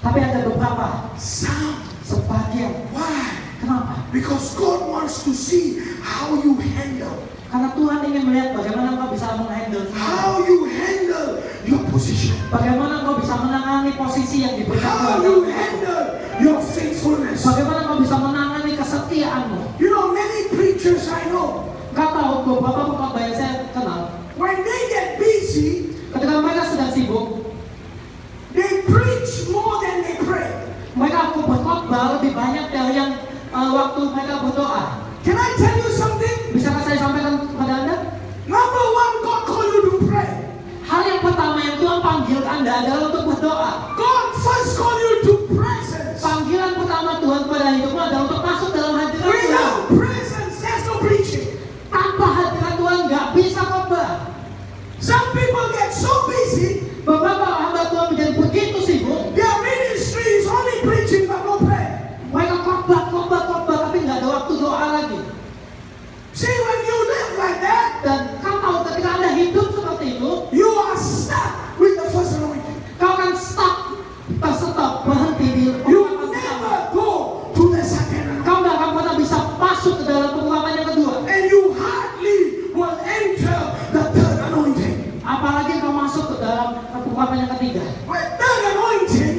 B: tapi ada beberapa,
A: Some.
B: sebagian.
A: Why?
B: Kenapa?
A: Because God wants to see how you handle.
B: Karena Tuhan ingin melihat bagaimana engkau bisa menghandle semua.
A: How you handle your position.
B: Bagaimana engkau bisa menangani posisi yang diberikan
A: How
B: Tuhan.
A: you handle your faithfulness.
B: Bagaimana engkau bisa menangani kesetiaanmu.
A: You know, many preachers I know,
B: Engkau tahu beberapa pengkhotbah yang saya kenal,
A: when they get busy,
B: ketika mereka sedang sibuk,
A: they preach more than they pray.
B: mereka berkhotbah lebih banyak dari yang waktu mereka berdoa.
A: Can I tell you something?
B: Bisakah saya sampaikan kepada Anda?
A: Number one, God called you to pray.
B: Hal yang pertama yang Tuhan panggil Anda adalah untuk berdoa.
A: God first called you to presence.
B: Panggilan pertama Tuhan pada hidupmu adalah untuk masuk dalam hadirat Tuhan.
A: Without presence, there's no preaching.
B: Tanpa hadirat Tuhan nggak bisa khotbah.
A: Some people get so busy,
B: Beberapa hamba Tuhan menjadi begitu sibuk,
A: their ministry is only preaching but no prayer.
B: mereka khotbah, tapi nggak ada waktu doa lagi.
A: See, when you live like that,
B: Dan kau tahu ketika Anda hidup seperti itu,
A: you are stuck with the first anointing.
B: kau akan terstop, berhenti di
A: You
B: pengurapan pertama.
A: never go to the second anointing.
B: Kau nggak akan pernah bisa masuk ke dalam pengurapan yang kedua.
A: And you hardly will enter the third anointing.
B: Apalagi kau masuk ke dalam pengurapan yang ketiga.
A: But third anointing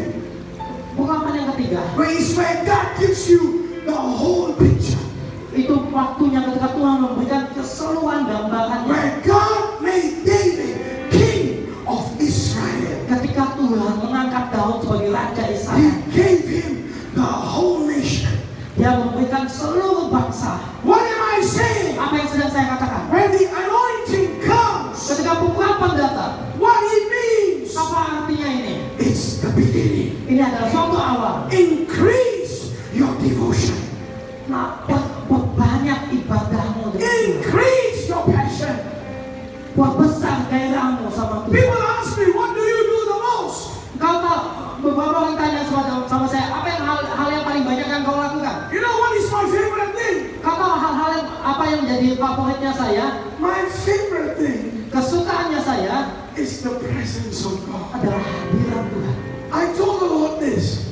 B: Pengurapan yang ketiga,
A: is where God gives you the whole picture.
B: itu waktunya ketika Tuhan memberikan keseluruhan gambarannya.
A: Where God made David king of Israel.
B: Ketika Tuhan mengangkat Daud sebagai raja
A: He
B: Israel,
A: gave him the whole nation.
B: Dia memberikan seluruh bangsa.
A: What am I saying?
B: Apa yang sedang saya katakan?
A: When the anointing comes,
B: Ketika pengurapan datang,
A: what it means,
B: apa artinya ini?
A: it's the beginning.
B: Ini adalah suatu awal.
A: Increase your devotion.
B: Nah, perbanyak ibadahmu dengan Tuhan.
A: Increase your passion.
B: Perbesar gairahmu sama Tuhan.
A: People ask me, what do you do the most?
B: Kau tahu, beberapa orang tanya sama saya, apa yang hal yang paling banyak yang kau lakukan?
A: You know what is my favorite thing?
B: Kau tahu hal-hal yang apa yang menjadi favoritnya saya?
A: My favorite thing
B: Kesukaannya saya
A: is the presence of God.
B: adalah hadirat Tuhan.
A: I told the Lord this.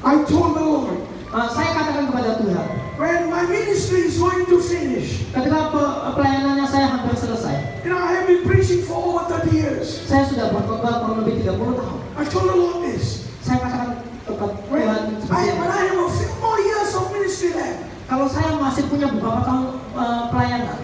A: I told the Lord,
B: Saya katakan kepada Tuhan,
A: when my ministry is going to finish,
B: ketika pelayanannya saya hampir selesai,
A: you know, I have been preaching for over 30 years.
B: saya sudah berkhotbah kurang lebih 30 tahun.
A: I told the Lord this.
B: Saya katakan kepada
A: When
B: Tuhan seperti ini.
A: I have a few more years of ministry left,
B: Kalau saya masih punya beberapa tahun pelayanan,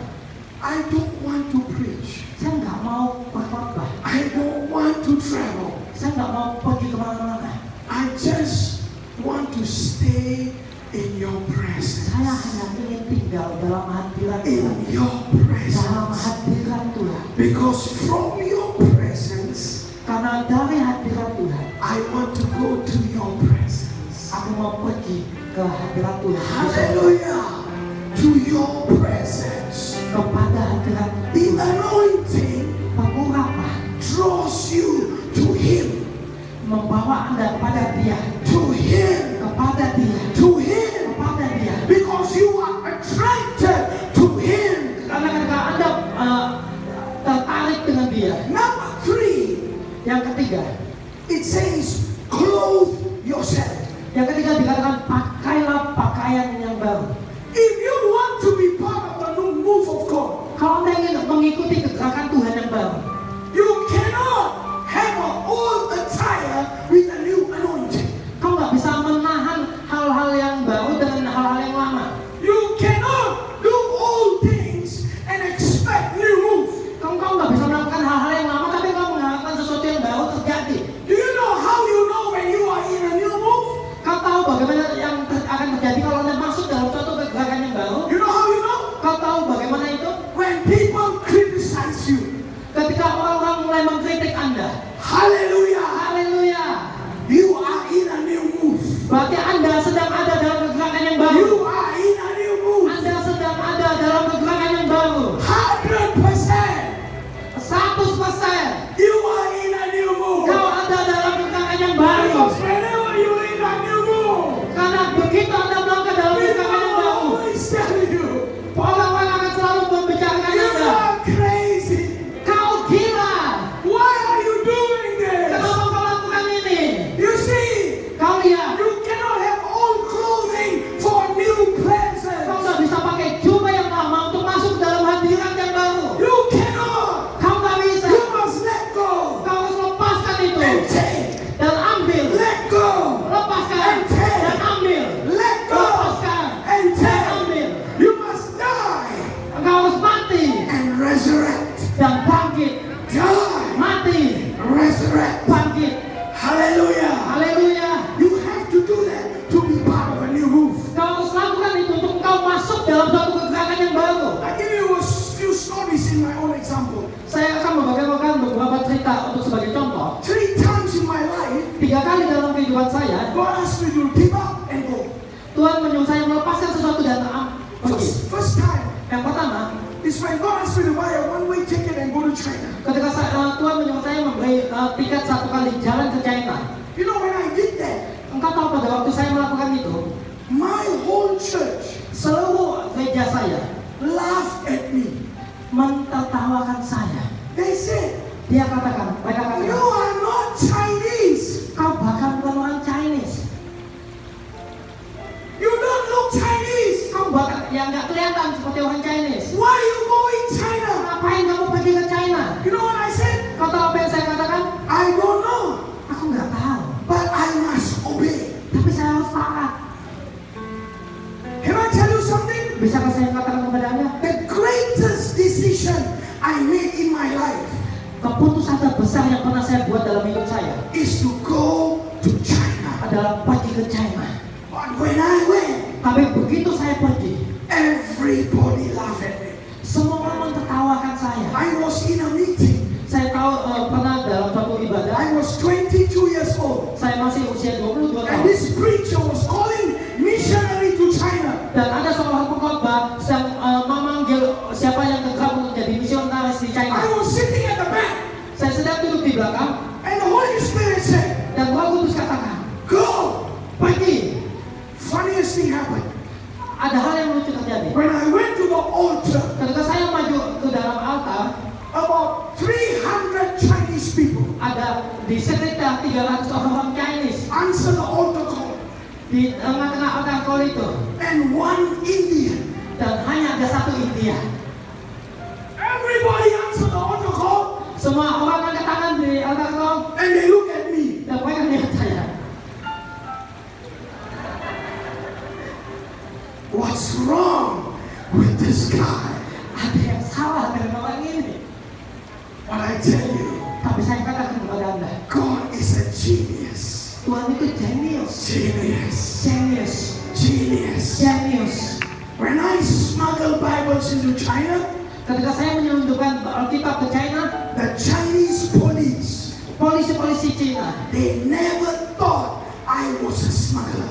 A: I don't want to preach.
B: saya nggak mau berkhotbah,
A: I don't want to travel.
B: saya nggak mau pergi kemana-mana.
A: I just want to stay in your presence.
B: Saya hanya ingin tinggal dalam hadirat
A: In
B: Tuhan,
A: your
B: dalam
A: presence.
B: hadirat Tuhan.
A: Because from your presence,
B: Karena dari hadirat Tuhan,
A: I want to go to your presence.
B: aku aku mau pergi ke hadirat Tuhan.
A: Hallelujah. To your presence.
B: Kepada hadirat
A: The anointing
B: pengurapan
A: draws you to Him.
B: membawa Anda kepada Dia,
A: To Him.
B: kepada Dia,
A: To Him.
B: kepada Dia.
A: Because you are attracted to Him.
B: Karena ketika Anda tertarik dengan Dia.
A: Number 3,
B: Yang ketiga,
A: it says, clothe yourself.
B: yang ketiga dikatakan pakailah pakaian yang baru.
A: If you want to be part of the new move of God,
B: Kalau Anda ingin mengikuti kegerakan Tuhan yang baru,
A: you cannot have an old attire with a new anointing.
B: kau nggak bisa menahan hal-hal yang baru dengan hal-hal yang lama.
A: You cannot do old things and expect new move.
B: Kau nggak bisa melakukan hal-hal yang lama, tapi kau mengharapkan sesuatu yang baru terjadi.
A: Do you know how you know when you are in a new move?
B: Kau tahu bagaimana yang akan terjadi kalau Anda masuk dalam suatu kegerakan yang baru?
A: You know how you know?
B: Kau tahu bagaimana itu?
A: When people criticize you.
B: Ketika orang-orang mulai mengkritik Anda.
A: Hallelujah.
B: Haleluya.
A: You are in a new move.
B: Berarti Anda sedang ada dalam kegerakan yang baru.
A: You are in a new move.
B: Anda sedang ada dalam kegerakan yang baru.
A: 100%.
B: 100%.
A: You are in a new move.
B: Kau ada dalam kegerakan yang baru.
A: Because whenever you are in a new move,
B: Karena begitu Anda melangkah dalam
A: people
B: kegerakan yang baru,
A: always tell you,
B: orang-orang akan selalu membicarakan
A: you
B: Anda.
A: are crazy.
B: Kau gila.
A: Why are you doing this?
B: Kenapa kau lakukan ini?
A: You see,
B: Kau lihat.
A: you cannot have old clothing for new
B: Kau
A: presence.
B: nggak bisa pakai jubah yang lama untuk masuk dalam hadirat yang baru.
A: You cannot.
B: Kau nggak bisa.
A: You must let go
B: Kau harus lepaskan itu
A: and take.
B: dan ambil.
A: Let go
B: Lepaskan dan ambil.
A: Let go
B: Lepaskan
A: and
B: dan
A: take.
B: ambil.
A: You must die
B: Engkau harus mati
A: and resurrect.
B: dan bangkit.
A: Die,
B: Mati,
A: resurrect.
B: bangkit.
A: Hallelujah.
B: Haleluya.
A: You have to do that to be part of a new move.
B: Kau harus lakukan itu untuk engkau masuk dalam suatu kegerakan yang baru.
A: I give you a few stories in my own example.
B: Saya akan membagikan beberapa cerita untuk sebagai contoh.
A: 3 times in my life,
B: 3 kali dalam kehidupan saya,
A: God asked me to give up and go.
B: Tuhan menyuruh saya melepaskan sesuatu dan pergi.
A: First time
B: Yang pertama,
A: is when God asked me to buy a one-way ticket and go to China.
B: ketika Tuhan menyuruh saya membeli tiket 1 kali jalan ke China.
A: You know, when I did that,
B: Engkau tahu pada waktu saya melakukan itu,
A: my whole church
B: seluruh gereja saya
A: laughed at me.
B: mentertawakan saya.
A: They said,
B: Mereka
A: you
B: katakan,
A: are not Chinese.
B: kau bahkan bukan orang Chinese.
A: You don't look Chinese.
B: Kau bahkan yang nggak kelihatan seperti orang Chinese.
A: Why are you going China?
B: Ngapain kamu pergi ke China?
A: You know what I said?
B: Kau tahu apa yang saya katakan?
A: I don't know,
B: Aku nggak tahu.
A: but I must obey.
B: Tapi saya harus taat.
A: Can I tell you something?
B: Bisakah saya katakan kepada Anda?
A: The greatest decision I made in my life
B: Keputusan terbesar yang pernah saya buat dalam hidup saya
A: is to go to China.
B: adalah pergi ke China.
A: But when I went,
B: Tapi begitu saya pergi,
A: everybody laughed at me.
B: semua orang mentertawakan saya.
A: I was in a meeting.
B: Saya tahu pernah dalam suatu ibadah,
A: I was 22 years old.
B: saya masih usia 22
A: And
B: tahun.
A: this preacher was calling missionary to China.
B: Dan ada seorang pengkhotbah yang memanggil siapa yang gegap untuk jadi misionaris di
A: I
B: China.
A: was sitting at the back.
B: Saya sedang duduk di belakang
A: And the Holy Spirit said,
B: dan Roh Kudus katakan,
A: go.
B: pergi.
A: Funniest thing happened.
B: Ada hal yang lucu terjadi.
A: When I went to the altar,
B: Ketika saya maju ke dalam altar,
A: about 300 Chinese people
B: ada di sekitar 300 orang Chinese
A: answered the altar call.
B: di tengah-tengah altar call itu,
A: And one Indian.
B: dan hanya ada satu India.
A: Everybody answered the altar call.
B: Semua orang angkat tangan di altar call
A: And they look at me.
B: dan mereka melihat saya.
A: What's wrong with this guy?
B: Ada yang salah dengan orang ini.
A: But I tell you,
B: Tapi saya katakan kepada Anda,
A: God is a genius.
B: Tuhan itu jenius.
A: Genius.
B: Jenius.
A: Genius.
B: Jenius.
A: When I smuggle Bibles into China,
B: Ketika saya menyelundupkan Alkitab ke China,
A: the Chinese police,
B: polisi-polisi Cina,
A: they never thought I was a smuggler.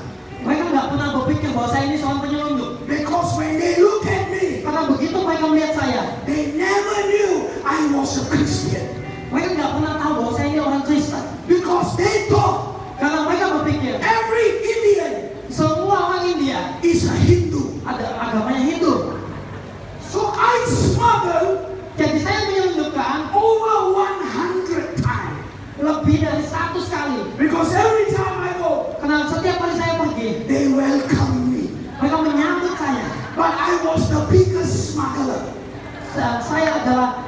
B: seorang penyelundup.
A: Because when they look at me,
B: Karena begitu mereka melihat saya,
A: they never knew I was a Christian.
B: mereka nggak pernah tahu bahwa saya ini orang Kristen.
A: Because they thought
B: Karena mereka berpikir
A: every Indian
B: semua orang India
A: is a Hindu.
B: ada agamanya Hindu.
A: So I smuggled
B: Jadi saya menyelundupkan
A: over 100 times.
B: lebih dari 100 kali.
A: Because every time I go,
B: Karena setiap kali saya pergi,
A: they welcome me.
B: mereka menyambut saya.
A: But I was the biggest smuggler.
B: Saya adalah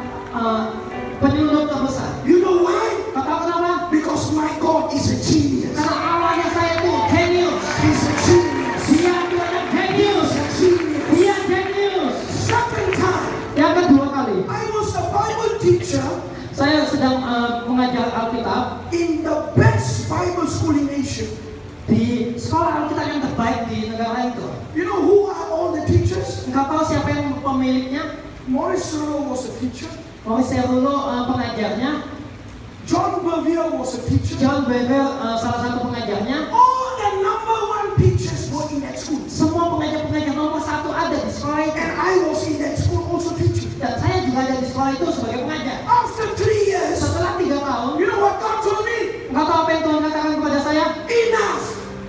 B: penyelundup terbesar.
A: You know why?
B: Kau tahu kenapa?
A: Because my God is a genius.
B: Karena awalnya saya itu genius.
A: He's a genius.
B: Dia adalah genius.
A: He's a genius.
B: Dia genius.
A: Second time,
B: Yang kedua kali,
A: I was a Bible teacher
B: saya sedang mengajar Alkitab
A: in the best Bible school in Asia.
B: di sekolah Alkitab yang terbaik di negara itu.
A: You know who are all the teachers?
B: Engkau tahu siapa yang pemiliknya?
A: Maurice Serlo was a teacher.
B: Maurice Serlo pengajarnya,
A: John Bevere was a teacher.
B: John Bevere salah satu pengajarnya.
A: All the number one teachers were in that school.
B: Semua pengajar-pengajar nomor 1 ada di sekolah itu.
A: And I was in that school also teaching.
B: Dan saya juga ada di sekolah itu sebagai pengajar.
A: After 3 years,
B: Setelah 3 tahun,
A: you know what God told me?
B: engkau tahu apa yang Tuhan katakan kepada saya?
A: Enough.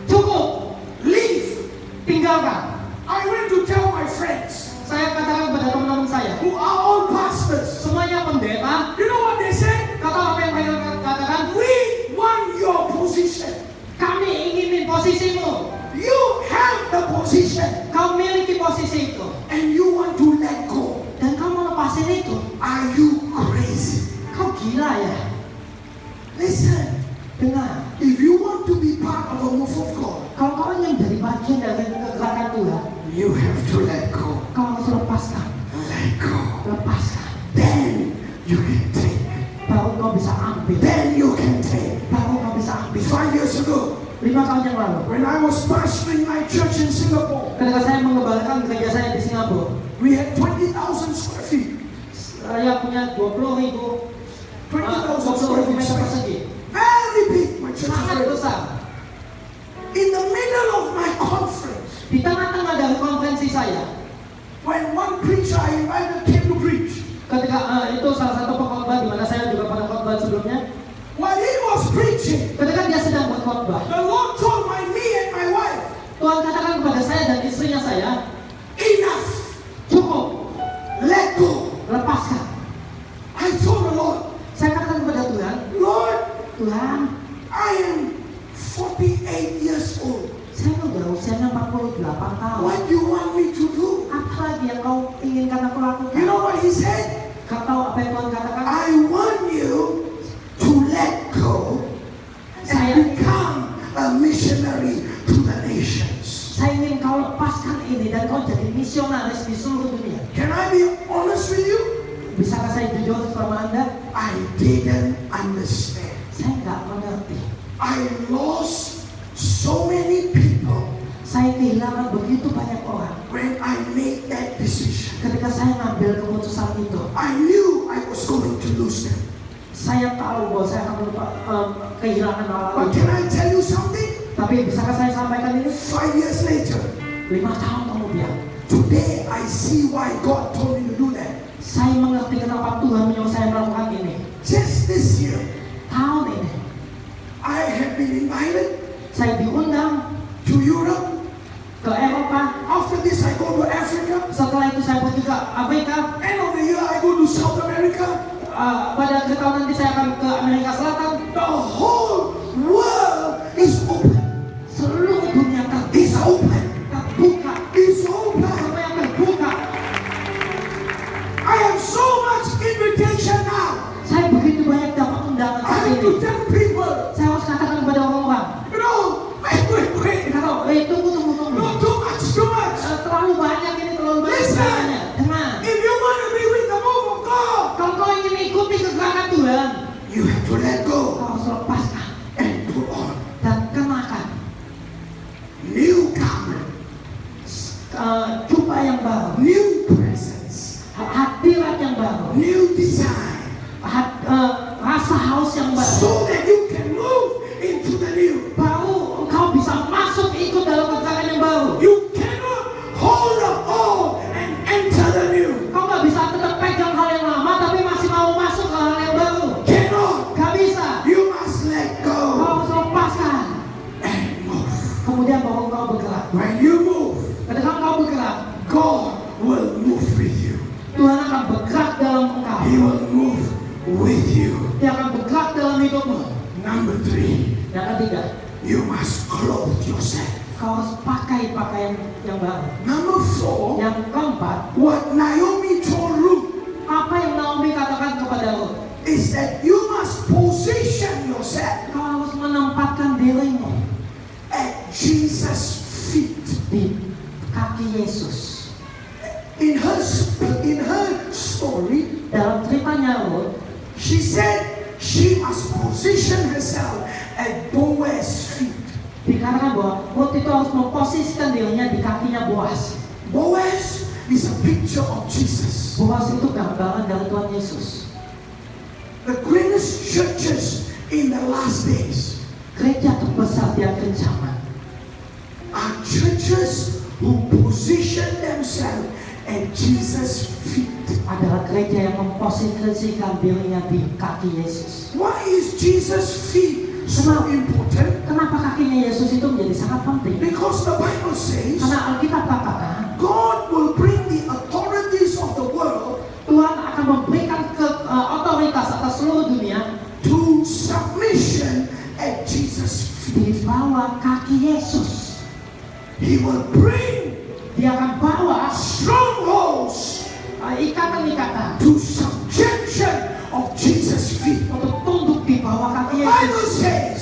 B: Cukup,
A: Leave.
B: tinggalkan.
A: I went to tell my friends
B: Saya katakan kepada teman-teman saya,
A: who are all pastors.
B: semuanya pendeta.
A: You know what they said?
B: Kau tahu apa yang mereka katakan?
A: We want your position.
B: Kami inginin posisimu.
A: You have the position
B: Kau miliki posisi itu.
A: and you want to let go.
B: Dan kau mau lepasin itu.
A: Are you crazy?
B: Kau gila ya?
A: Listen,
B: Dengar.
A: if you want to be part of a move of God,
B: Kalau kau ingin jadi bagian dari kegerakan Tuhan,
A: you have to let go.
B: kau harus lepaskan.
A: Let go.
B: Lepaskan.
A: Then you can take.
B: Baru kau bisa ambil.
A: Then you can take.
B: Baru kau bisa ambil.
A: 5 years ago,
B: 5 tahun yang lalu,
A: when I was pastoring my church in Singapore,
B: ketika saya mengembalikan gereja saya di Singapura,
A: we had 20,000 square feet.
B: saya punya 20.000
A: square feet
B: meter
A: space.
B: persegi.
A: Very big, my church is
B: Sangat
A: very big.
B: besar.
A: In the middle of my conference,
B: Di tengah-tengah dari konferensi saya,
A: when one preacher I invited came to preach,
B: ketika itu salah satu pengkhotbah di mana saya juga pernah khotbah sebelumnya,
A: while he was preaching,
B: ketika dia sedang berkhotbah,
A: the Lord told me and my wife,
B: Tuhan katakan kepada saya dan istrinya saya,
A: enough,
B: cukup,
A: let go.
B: lepaskan.
A: I told the Lord,
B: Saya katakan kepada Tuhan,
A: Lord,
B: Tuhan,
A: I am 48 years old.
B: saya udah usianya 48 tahun.
A: What do you want me to do?
B: Apa lagi yang kau inginkan aku lakukan?
A: You know what he said?
B: Kau tahu apa yang Tuhan katakan?
A: I want you to let go and become a missionary to the nations.
B: Saya ingin kau lepaskan ini dan kau jadi misionaris di seluruh dunia.
A: Can I be honest with you?
B: Bisakah saya jujur sama Anda?
A: I didn't understand.
B: Saya nggak mengerti.
A: I lost so many people
B: Saya kehilangan begitu banyak orang
A: when I made that decision.
B: ketika saya ngambil keputusan itu.
A: I knew I was going to lose them.
B: Saya tahu bahwa saya akan kehilangan orang
A: But
B: itu.
A: can I tell you something?
B: Tapi bisakah saya sampaikan ini?
A: 5 years later,
B: 5 tahun kemudian,
A: today I see why God told me to do that.
B: saya mengerti kenapa Tuhan menyuruh saya melakukan ini.
A: Just this year,
B: Tahun ini,
A: I have been invited
B: saya diundang
A: to Europe.
B: ke Eropa.
A: After this, I go to Africa.
B: Setelah itu saya pergi ke Afrika.
A: End of the year, I go to South America.
B: Pada akhir tahun nanti saya akan ke Amerika Selatan.
A: The whole world is open.
B: Seluruh dunia
A: It's open.
B: terbuka.
A: It's open.
B: Semua yang terbuka.
A: I have so much invitation now.
B: Saya begitu banyak dapat undangan
A: I
B: saat
A: have
B: ini.
A: to tell people,
B: Saya harus katakan kepada orang-orang.
A: you know, wait.
B: Kalau tunggu.
A: Not too much.
B: Terlalu banyak ini, terlalu banyak
A: Listen.
B: undangannya. Dengar.
A: If you want to be with the move of God,
B: Kalau kau ingin ikuti kegerakan Tuhan,
A: you have to let
B: kau
A: go
B: harus lepaskan
A: and put on
B: dan kenakan
A: new garment,
B: jubah yang baru,
A: new presence,
B: hadirat yang baru,
A: new design,
B: rasa haus yang baru.
A: so that you can move into the new.
B: Baru engkau bisa masuk ikut dalam kegerakan yang baru.
A: You cannot Number 3,
B: Yang ketiga,
A: you must clothe yourself.
B: kau harus pakai pakaian yang baru.
A: Number 4,
B: Yang keempat,
A: what Naomi told Ruth
B: apa yang Naomi katakan kepada Ruth?
A: is that you must position yourself
B: Kau harus menempatkan dirimu
A: at Jesus' feet.
B: di kaki Yesus.
A: In her story,
B: Dalam ceritanya Ruth,
A: she said she must position herself at Boaz's feet.
B: dikatakan bahwa Ruth itu harus memposisikan dirinya di kakinya Boaz.
A: Boaz is a picture of Jesus.
B: Boaz itu gambaran dari Tuhan Yesus.
A: The greatest churches in the last days
B: Gereja terbesar di akhir zaman
A: are churches who position themselves at Jesus' feet.
B: adalah gereja yang memposisikan dirinya di kaki Yesus.
A: Why is Jesus' feet so important?
B: Kenapa kakinya Yesus itu menjadi sangat penting?
A: Because the Bible says
B: Karena Alkitab katakan
A: God will bring the authorities of the world
B: Tuhan akan memberikan otoritas atas seluruh dunia
A: to submission at Jesus' feet.
B: di bawah kaki Yesus.
A: He will bring
B: Dia akan bawa
A: strongholds
B: ikatan-ikatan
A: to subjection of Jesus' feet.
B: untuk tunduk di bawah kaki
A: The Bible
B: Yesus.
A: says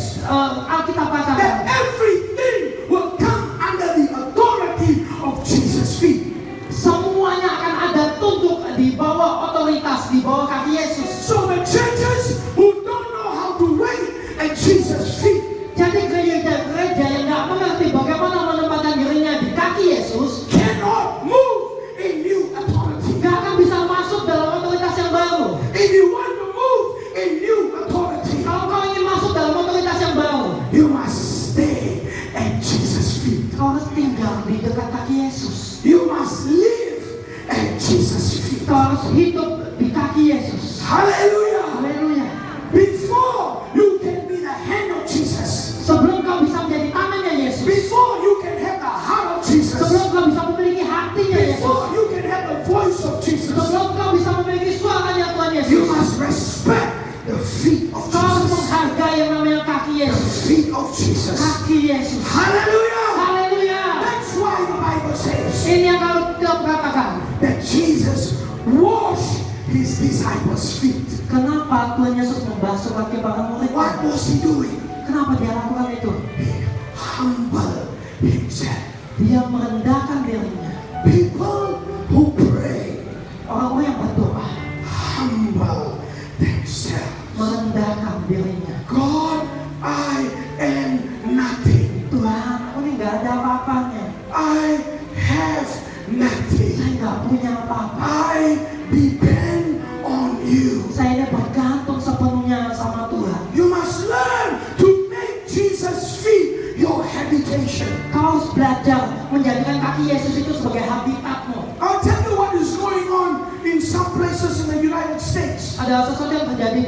B: Alkitab
A: that
B: katakan
A: everything will come under the authority of Jesus' feet.
B: semuanya akan ada tunduk di bawah otoritas di bawah kaki Yesus.
A: So the churches who don't know how to wait at Jesus' feet
B: Jadi gereja-gereja yang nggak mengerti bagaimana menempatkan dirinya di kaki Yesus
A: cannot move in new authority.
B: nggak akan bisa masuk dalam otoritas yang baru.
A: If you want to move in new authority,
B: Kalau kau ingin masuk dalam otoritas yang baru,
A: you must stay at Jesus' feet.
B: kau harus tinggal di dekat kaki Yesus.
A: You must live at Jesus' feet.
B: Kau harus hidup di kaki Yesus.
A: Hallelujah.
B: Haleluya.
A: Before you can be the hand of Jesus,
B: Sebelum kau bisa menjadi tangannya Yesus,
A: before you can have the heart of Jesus,
B: sebelum kau bisa memiliki hatinya Yesus,
A: before you can have the voice of Jesus,
B: sebelum kau bisa memiliki suaranya Tuhan
A: you
B: Yesus,
A: must respect the feet of
B: kau harus
A: Jesus.
B: menghargai yang namanya kaki
A: The
B: Yesus.
A: feet of Jesus.
B: Kaki Yesus.
A: Hallelujah.
B: Haleluya.
A: That's why the Bible says
B: Ini yang kau katakan.
A: that Jesus washed his disciples' feet.
B: Kenapa Tuhan Yesus membasuh kaki para
A: What
B: muridnya?
A: was he doing?
B: Kenapa dia lakukan itu?
A: He humbled himself.
B: Dia merendahkan dirinya.
A: People who pray
B: Orang-orang yang berdoa
A: humble themselves.
B: merendahkan dirinya.
A: God, I am nothing.
B: Tuhan, aku ini nggak ada apa-apanya.
A: I have nothing.
B: Saya nggak punya apa-apa.
A: I depend on you.
B: Saya ini bergantung sepenuhnya sama Tuhan.
A: You must learn to make Jesus' feet your habitation.
B: Kau harus belajar menjadikan kaki Yesus itu sebagai habitatmu.
A: I'll tell you what is going on in some places in the United States.
B: Ada sesuatu yang terjadi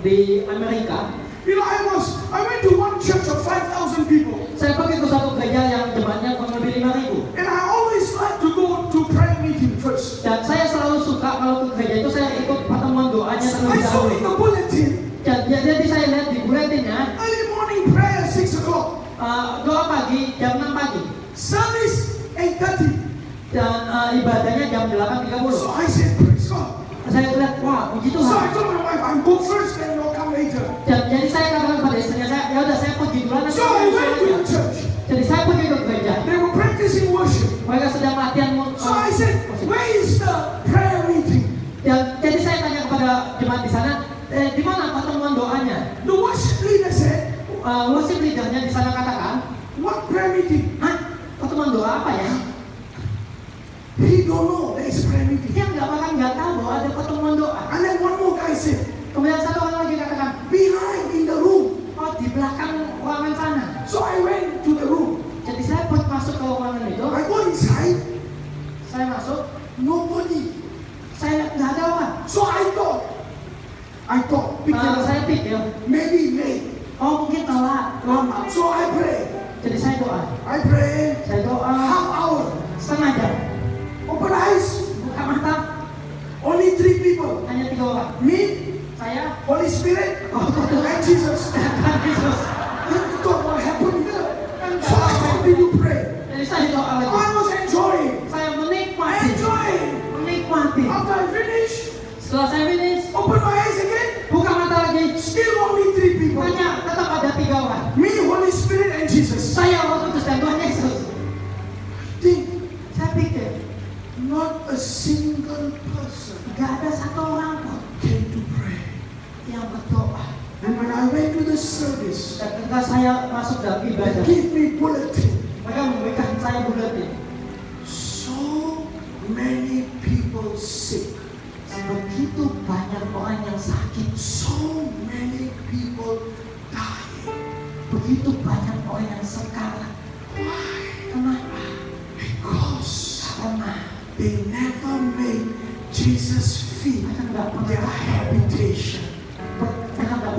B: di Amerika.
A: You know, I went to one church of 5,000 people,
B: Saya pergi ke satu gereja yang jemaatnya kurang lebih 5.000.
A: and I always like to go to prayer meeting first.
B: Dan saya selalu suka kalau ke gereja itu saya ikut pertemuan doanya
A: I
B: terlebih
A: saw in
B: dahulu.
A: the bulletin
B: Jadi saya lihat di buletinnya
A: early morning prayer 6 o'clock,
B: doa pagi jam 6 pagi
A: service 8:30.
B: dan ibadahnya jam 8.30.
A: So I said, praise God.
B: Saya lihat, wah puji
A: So I
B: Tuhan.
A: told my wife, I'll go first, then you'll come later.
B: Jadi saya katakan pada istrinya, ya udah saya pergi duluan nanti
A: So I
B: kamu
A: went to
B: aja.
A: the church.
B: Jadi saya pergi ke gereja.
A: They were practicing worship.
B: Mereka sedang latihan
A: So I said, where is the prayer meeting?
B: Jadi saya tanya kepada jemaat di sana, di mana pertemuan doanya?
A: The worship leader said,
B: Worship leadernya di sana katakan,
A: what prayer meeting?
B: hah? Pertemuan doa apa ya?
A: He don't know there is prayer meeting.
B: Dia nggak tahu bahwa ada pertemuan doa.
A: And then one more guy said,
B: Kemudian satu orang lagi katakan,
A: behind in the room.
B: oh di belakang ruangan sana.
A: So I went to the room.
B: Jadi saya masuk ke ruangan itu,
A: I go inside,
B: saya masuk,
A: nobody.
B: saya lihat nggak ada orang.
A: So I thought,
B: Saya pikir,
A: maybe late.
B: oh mungkin telat.
A: Lama. So I pray.
B: Jadi saya doa,
A: Half hour.
B: setengah jam.
A: Open eyes.
B: Buka mata,
A: Only 3 people.
B: hanya 3 orang.
A: Me,
B: Saya,
A: Holy Spirit,
B: oh betul.
A: and Jesus.
B: saya masuk dalam
A: They
B: ibadah,
A: give me bulletin.
B: mereka memberikan saya buletin.
A: So many people sick.
B: Begitu banyak orang yang sakit,
A: So many people dying.
B: begitu banyak orang yang sekarat.
A: Why?
B: Kenapa?
A: Because
B: Karena
A: they never made Jesus' feet
B: mereka nggak
A: their
B: pernah
A: habitation.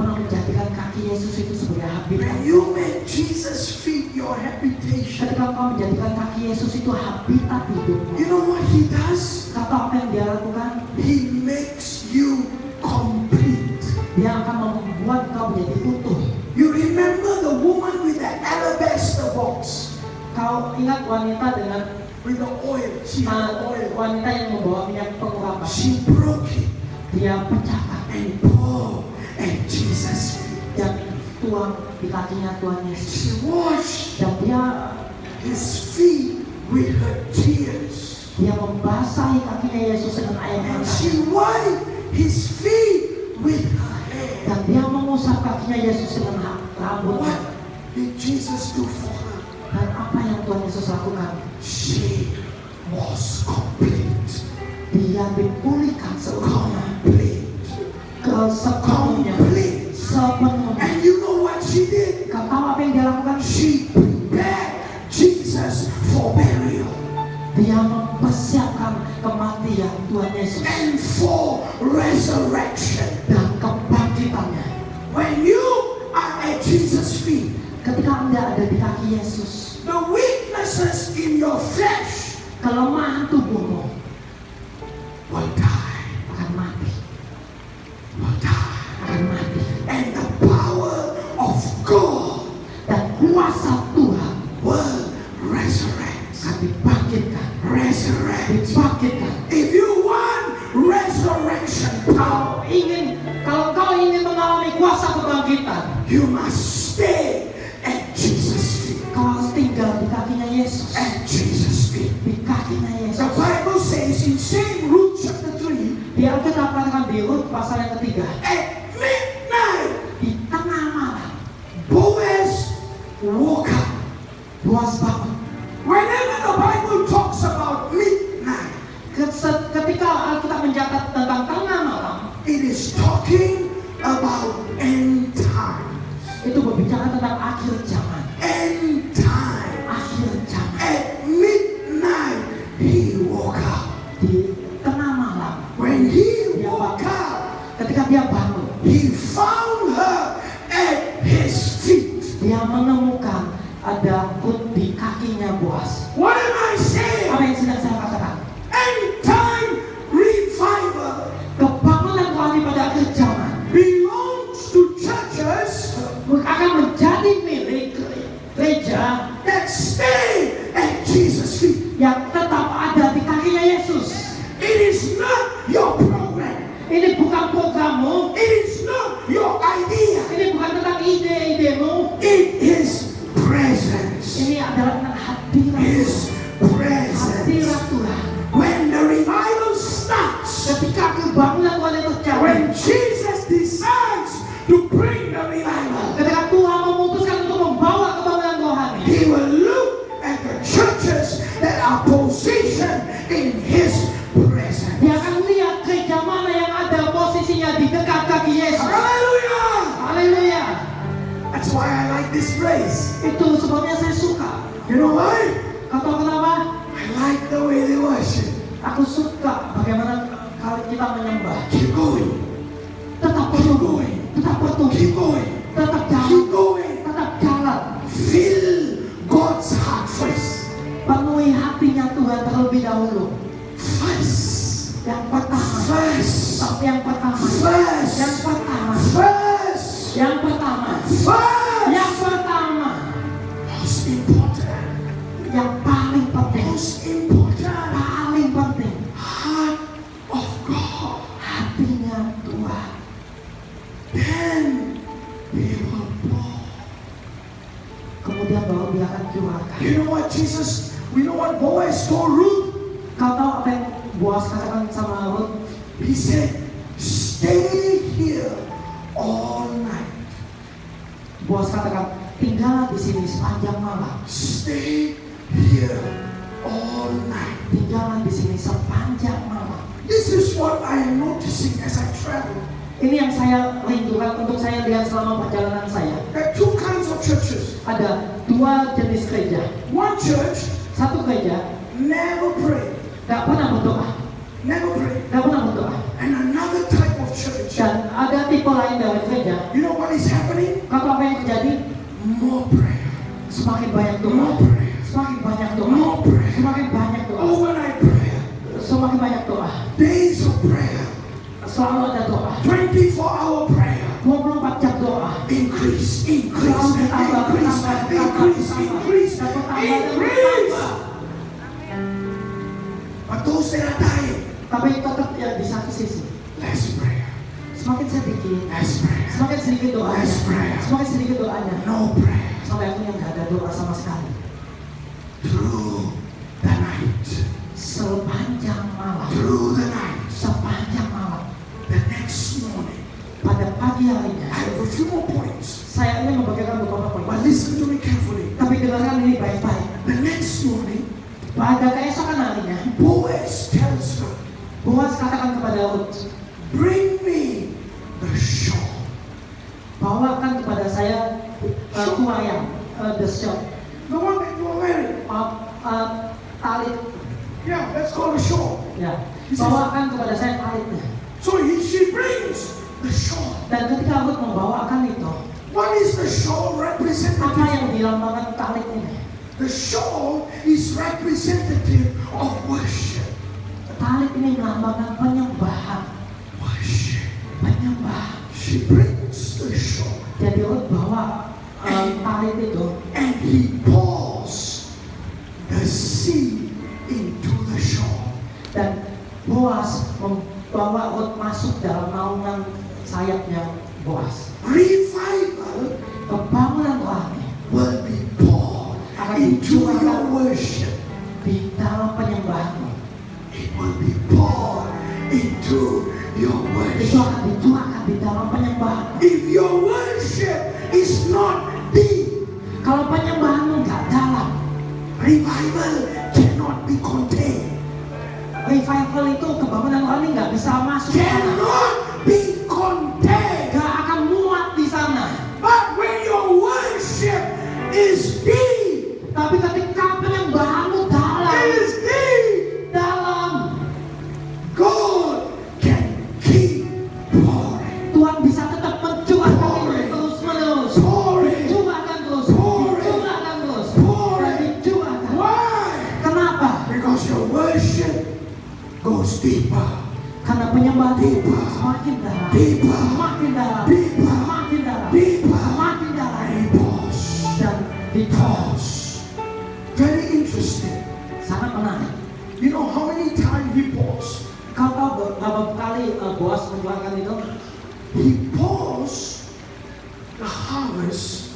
B: menjadikan kaki Yesus itu sebagai habitat.
A: When you make Jesus' feet your habitation,
B: Ketika kau menjadikan kaki Yesus itu habitat hidupmu,
A: you know what he does?
B: kata apa yang dia lakukan?
A: He makes you complete.
B: Dia akan membuat kau menjadi utuh.
A: You remember the woman with the alabaster box
B: Kau ingat wanita dengan
A: with the oil? She had the oil.
B: wanita yang membawa minyak pengurapan.
A: She broke it
B: Dia pecahkan
A: and poured at Jesus' feet.
B: dan tuang di kakinya Tuhan Yesus.
A: She washed
B: Dan dia
A: his feet with her tears.
B: membasahi kakinya Yesus dengan air
A: And
B: mata.
A: she wiped his feet with her hair.
B: Dan dia mengusap kakinya Yesus dengan rambutnya.
A: What did Jesus do for her?
B: Dan apa yang Tuhan Yesus lakukan?
A: She was complete.
B: Dia dipulihkan sepenuhnya.
A: Complete.
B: Sepenuhnya.
A: Complete.
B: Sepenuhnya.
A: And you know what she did?
B: Kau tahu apa yang dia lakukan?
A: She prepared Jesus for burial
B: Dia mempersiapkan kematian Tuhan Yesus
A: and for resurrection.
B: dan kebangkitannya.
A: When you are at Jesus' feet,
B: Ketika Anda ada di kaki Yesus,
A: the weaknesses in your flesh
B: kelemahan tubuhmu
A: will die.
B: akan mati.
A: Will die.
B: Akan mati.
A: And the power of God
B: Dan kuasa Tuhan
A: will resurrect.
B: akan dibangkitkan.
A: Resurrect.
B: Dibangkitkan.
A: If you want resurrection power,
B: Kalau kau ingin mengalami kuasa kebangkitan,
A: you must stay at Jesus' feet.
B: kau harus tinggal di kakinya Yesus.
A: At Jesus' feet.
B: Di kakinya
A: The
B: Yesus.
A: Bible says in same Ruth chapter 3,
B: Di Alkitab katakan di Rut pasal yang ketiga,
A: at midnight,
B: di tengah malam,
A: Boaz woke up.
B: Boaz bangun.
A: Whenever the Bible talks about midnight,
B: Ketika Alkitab mencatat tentang tengah malam,
A: it is talking about end time.
B: itu berbicara tentang akhir zaman.
A: End time.
B: Akhir zaman.
A: At midnight, he woke up.
B: Di tengah malam,
A: When he woke up,
B: ketika dia bangun,
A: he found her at his feet.
B: dia menemukan ada Rut di kakinya Boaz.
A: What am I saying?
B: Apa yang sedang saya katakan?
A: End time revival
B: Kebangunan rohani pada akhir zaman
A: belongs to churches
B: akan menjadi milik gereja
A: that stay at Jesus' feet.
B: yang tetap ada di kakinya Yesus.
A: It is not your program.
B: Ini bukan programmu,
A: It is not your idea.
B: ini bukan tentang ide-idemu.
A: It is presence.
B: Ini adalah tentang hadirat
A: His
B: Tuhan.
A: presence.
B: Hadirat Tuhan.
A: When the revival starts,
B: Ketika kebangunan Tuhan itu terjadi,
A: when Jesus decides to bring the revival,
B: ketika Tuhan memutuskan untuk membawa kebangunan rohani,
A: he will look at the churches that are positioned in his presence.
B: dia akan lihat gereja mana yang ada posisinya di dekat kaki Yesus.
A: Hallelujah!
B: Haleluya.
A: That's why I like this place.
B: Itu sebabnya saya suka.
A: You know why?
B: Kau tahu kenapa?
A: I like the way they worship.
B: Aku suka bagaimana kalau kita menyembah.
A: Keep going.
B: Tetap bertumbuh, tetap bertumbuh,
A: Keep going.
B: tetap jalan,
A: Keep going.
B: tetap jalan.
A: Fill God's heart first.
B: Penuhi hatinya Tuhan terlebih dahulu.
A: First.
B: Yang pertama,
A: First.
B: yang pertama,
A: First.
B: yang pertama,
A: First.
B: yang pertama,
A: First.
B: yang pertama,
A: Most important.
B: yang paling penting,
A: Most important.
B: paling penting,
A: Heart of God.
B: hatinya Tuhan.
A: Then he will pour.
B: Kemudian baru dia akan curahkan.
A: You know what Jesus, we know what Boaz told Ruth?
B: Kau tahu apa yang Boaz katakan sama Rut?
A: He said, stay here all night.
B: Boaz katakan, tinggallah di sini sepanjang malam.
A: Stay here all night.
B: Tinggallah di sini sepanjang malam.
A: This is what I am noticing as I travel.
B: Ini yang saya rindukan untuk saya lihat selama perjalanan saya.
A: There are two kinds of churches.
B: Ada dua jenis gereja.
A: One church
B: Satu gereja
A: never pray,
B: gak pernah berdoa,
A: never pray.
B: gak pernah berdoa.
A: And another type of church,
B: Dan ada tipe lain dari gereja.
A: you know what is happening?
B: Kalau apa yang terjadi?
A: More prayer,
B: Semakin banyak doa,
A: more prayer,
B: semakin banyak doa,
A: more prayer,
B: semakin banyak doa,
A: overnight prayer,
B: semakin banyak doa.
A: days of prayer,
B: Selalu ada doa.
A: 24-hour prayer.
B: 24 jam doa.
A: Increase, increase,
B: Selalu bertambah,
A: increase,
B: bertambah,
A: increase,
B: bertambah,
A: increase,
B: dan bertambah, dan
A: increase.
B: bertambah.
A: But those that are dying,
B: Tapi tetap ya di satu sisi.
A: less prayer,
B: Semakin sedikit,
A: less prayer,
B: semakin sedikit doanya,
A: less prayer,
B: semakin sedikit doanya.
A: no prayer.
B: Sampai akhirnya nggak ada doa sama sekali.
A: Through the night,
B: Sepanjang malam,
A: through the night,
B: sepanjang malam.
A: the next morning.
B: Pada pagi
A: I
B: harinya,
A: have a few more points,
B: saya ingin membagikan beberapa poin.
A: but listen to me carefully.
B: Tapi dengarkan ini baik-baik.
A: The next morning,
B: Pada keesokan harinya,
A: Boaz tells her,
B: Boaz katakan kepada Ruth,
A: bring me the shawl.
B: bawakan kepada saya tuayan, the shawl,
A: The one that you are wearing.
B: talit,
A: Yeah, that's called a shawl.
B: ya. Bawakan kepada saya talitnya.
A: So she brings the shawl.
B: Dan ketika Ruth membawakan itu,
A: What is the shawl
B: apa
A: representative?
B: yang dilambangkan talit ini?
A: The shawl is representative of worship.
B: Talit ini melambangkan penyembahan,
A: Worship.
B: penyembahan.
A: She brings the shawl
B: Jadi Ruth bawa talit itu,
A: and he pours the seed into the shawl.
B: dan Boaz membawa Ruth masuk dalam naungan sayapnya Boaz.
A: Revival
B: Pembangunan rohani
A: will be poured into your worship.
B: di dalam penyembahanmu
A: It will be poured into your
B: itu
A: worship.
B: akan dicurahkan di dalam penyembahan.
A: If your worship is not deep,
B: Kalau penyembahanmu nggak dalam,
A: revival cannot be contained.
B: revival itu kebangunan rohani nggak bisa masuk ke sana,
A: Cannot be contained.
B: nggak akan muat di sana.
A: But when your worship is deep,
B: Tapi ketika penyembahanmu dalam,
A: is deep,
B: dalam,
A: God can keep pouring,
B: Tuhan bisa tetap mencurahkan itu terus menerus,
A: pouring.
B: dicurahkan terus, dicurahkan terus, dan dicurahkan.
A: Why?
B: Kenapa?
A: Because your worship goes deeper,
B: Karena penyembahan
A: Deeper.
B: semakin dalam,
A: deeper,
B: semakin dalam,
A: Deeper.
B: semakin dalam,
A: deeper,
B: semakin dalam,
A: and it pours,
B: dan dicurahkan.
A: pours. Very interesting.
B: Sangat menarik.
A: You know how many times he pours?
B: Kau tahu berapa kali Boaz mengeluarkan itu?
A: He pours the harvest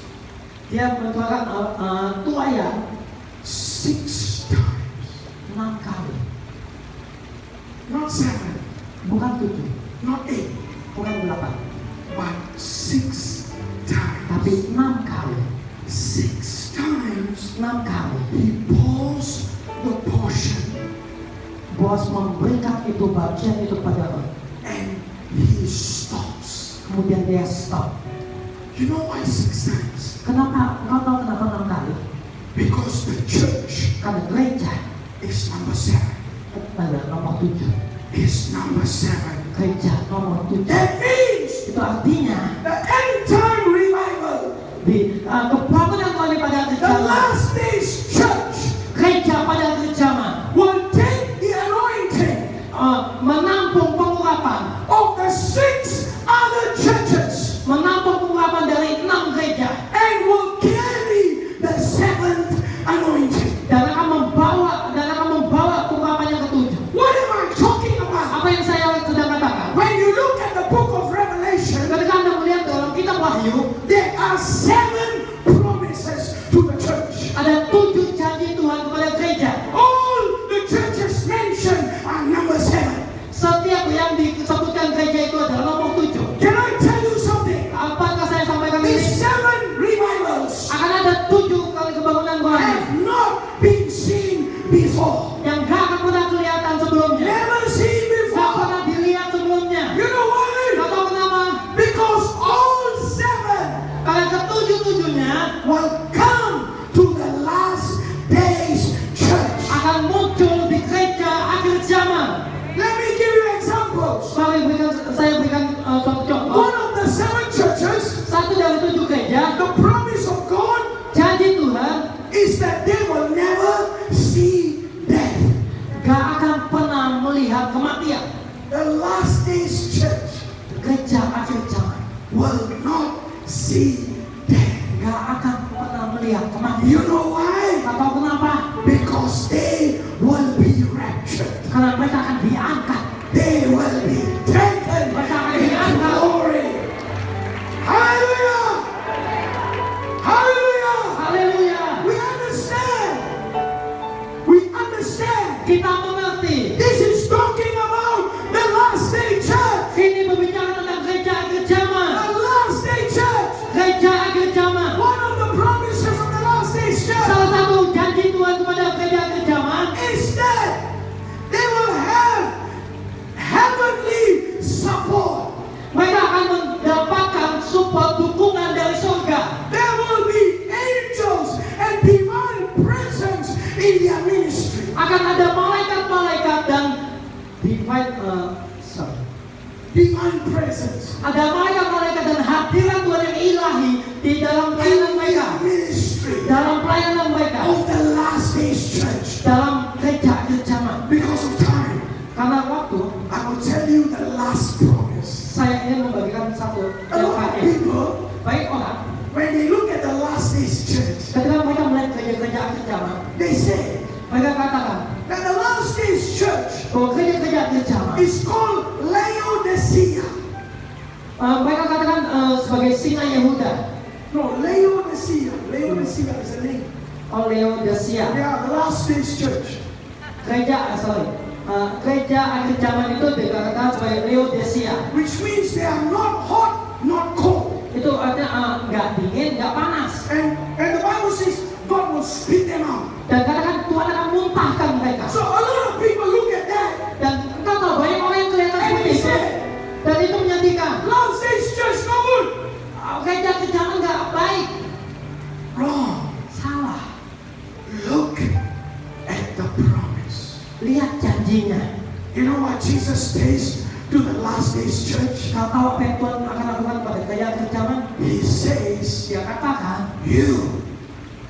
B: Dia mengeluarkan tuayan
A: 6 times,
B: 6 kali,
A: not 7,
B: bukan 7,
A: not 8,
B: bukan 8,
A: but 6 times.
B: tapi 6 kali.
A: 6 times
B: 6 kali
A: he pours the portion
B: Boaz memberikan itu bagian itu pada Ruth.
A: and he stops.
B: Kemudian dia stop.
A: You know why 6 times?
B: Kenapa? Kau tahu kenapa 6 kali?
A: Because the church
B: Karena gereja
A: is number 7.
B: ada nomor 7.
A: Is number 7.
B: Gereja nomor 7.
A: That means
B: Itu artinya
A: the end time revival,
B: di kebangunan rohani pada akhir
A: the
B: zaman,
A: last days church
B: gereja pada akhir zaman
A: will take the anointing
B: menampung pengurapan,
A: of the 6 other churches
B: menampung pengurapan dari 6 gereja,
A: and will carry the 7th anointing.
B: dan akan membawa pengurapan yang ketujuh.
A: What am I talking about?
B: Apa yang saya sedang katakan?
A: When you look at the book of Revelation,
B: Ketika Anda melihat dalam kitab Wahyu,
A: there are 7 promises to the church.
B: ada 7 janji Tuhan kepada gereja.
A: All the churches mentioned are number 7.
B: Setiap yang disebutkan gereja itu adalah nomor 7.
A: Can I tell you something?
B: Apakah saya sampaikan ini?
A: These 7 revivals
B: Akan
A: is that they will never see death.
B: Gak akan pernah melihat kematian.
A: The last days church
B: Gereja akhir zaman
A: will not see death.
B: gak akan pernah melihat kematian.
A: You know why?
B: Tahu kenapa?
A: Because they will be raptured.
B: Karena mereka akan diangkat.
A: They will be taken into glory. Hallelujah! Hallelujah!
B: Haleluya.
A: We understand. We understand.
B: Kita mengerti.
A: This is talking about the last day church.
B: Ini berbicara tentang gereja akhir zaman.
A: The last day church.
B: Gereja akhir zaman.
A: One of the promises of the last day church
B: Salah satu janji Tuhan kepada gereja akhir zaman
A: is that they will have heavenly support.
B: mereka akan mendapatkan support dukungan dari surga.
A: There will be angels and divine presence in their ministry.
B: Akan ada malaikat-malaikat dan
A: Divine presence
B: ada malaikat-malaikat dan hadirat Tuhan yang ilahi di dalam
A: in
B: pelayanan mereka,
A: their ministry
B: dalam pelayanan mereka,
A: of the last days church.
B: dalam gereja akhir zaman.
A: Because of time,
B: Karena waktu,
A: I will tell you the last promise.
B: saya ingin membagikan satu
A: A
B: yang
A: lot of
B: terakhir.
A: people,
B: Baik orang,
A: when they look at the last days church,
B: ketika mereka melihat gereja-gereja akhir zaman,
A: they say
B: mereka katakan
A: that the last days church
B: bahwa gereja-gereja akhir zaman,
A: is called Laodicea.
B: mereka katakan sebagai singa Yehuda,
A: No, Laodicea. Laodicea is a name.
B: Laodicea.
A: They are the last days church.
B: Gereja akhir zaman itu dikatakan sebagai Laodicea.
A: Which means they are not hot, not cold.
B: Itu artinya nggak dingin, nggak panas.
A: And the Bible says God will spit them out.
B: Dan katakan Tuhan akan muntahkan mereka.
A: So a lot of people look at that
B: Dan engkau tahu banyak orang yang kelihatan
A: and
B: seperti
A: they
B: itu.
A: say,
B: Dan itu menyedihkan.
A: last days church no good.
B: Gereja akhir zaman nggak baik.
A: Wrong.
B: Salah.
A: Look at the promise.
B: Lihat janjinya.
A: You know what Jesus says to the last days church?
B: Kau tahu apa yang Tuhan akan lakukan pada gereja akhir zaman?
A: He says,
B: Dia katakan,
A: you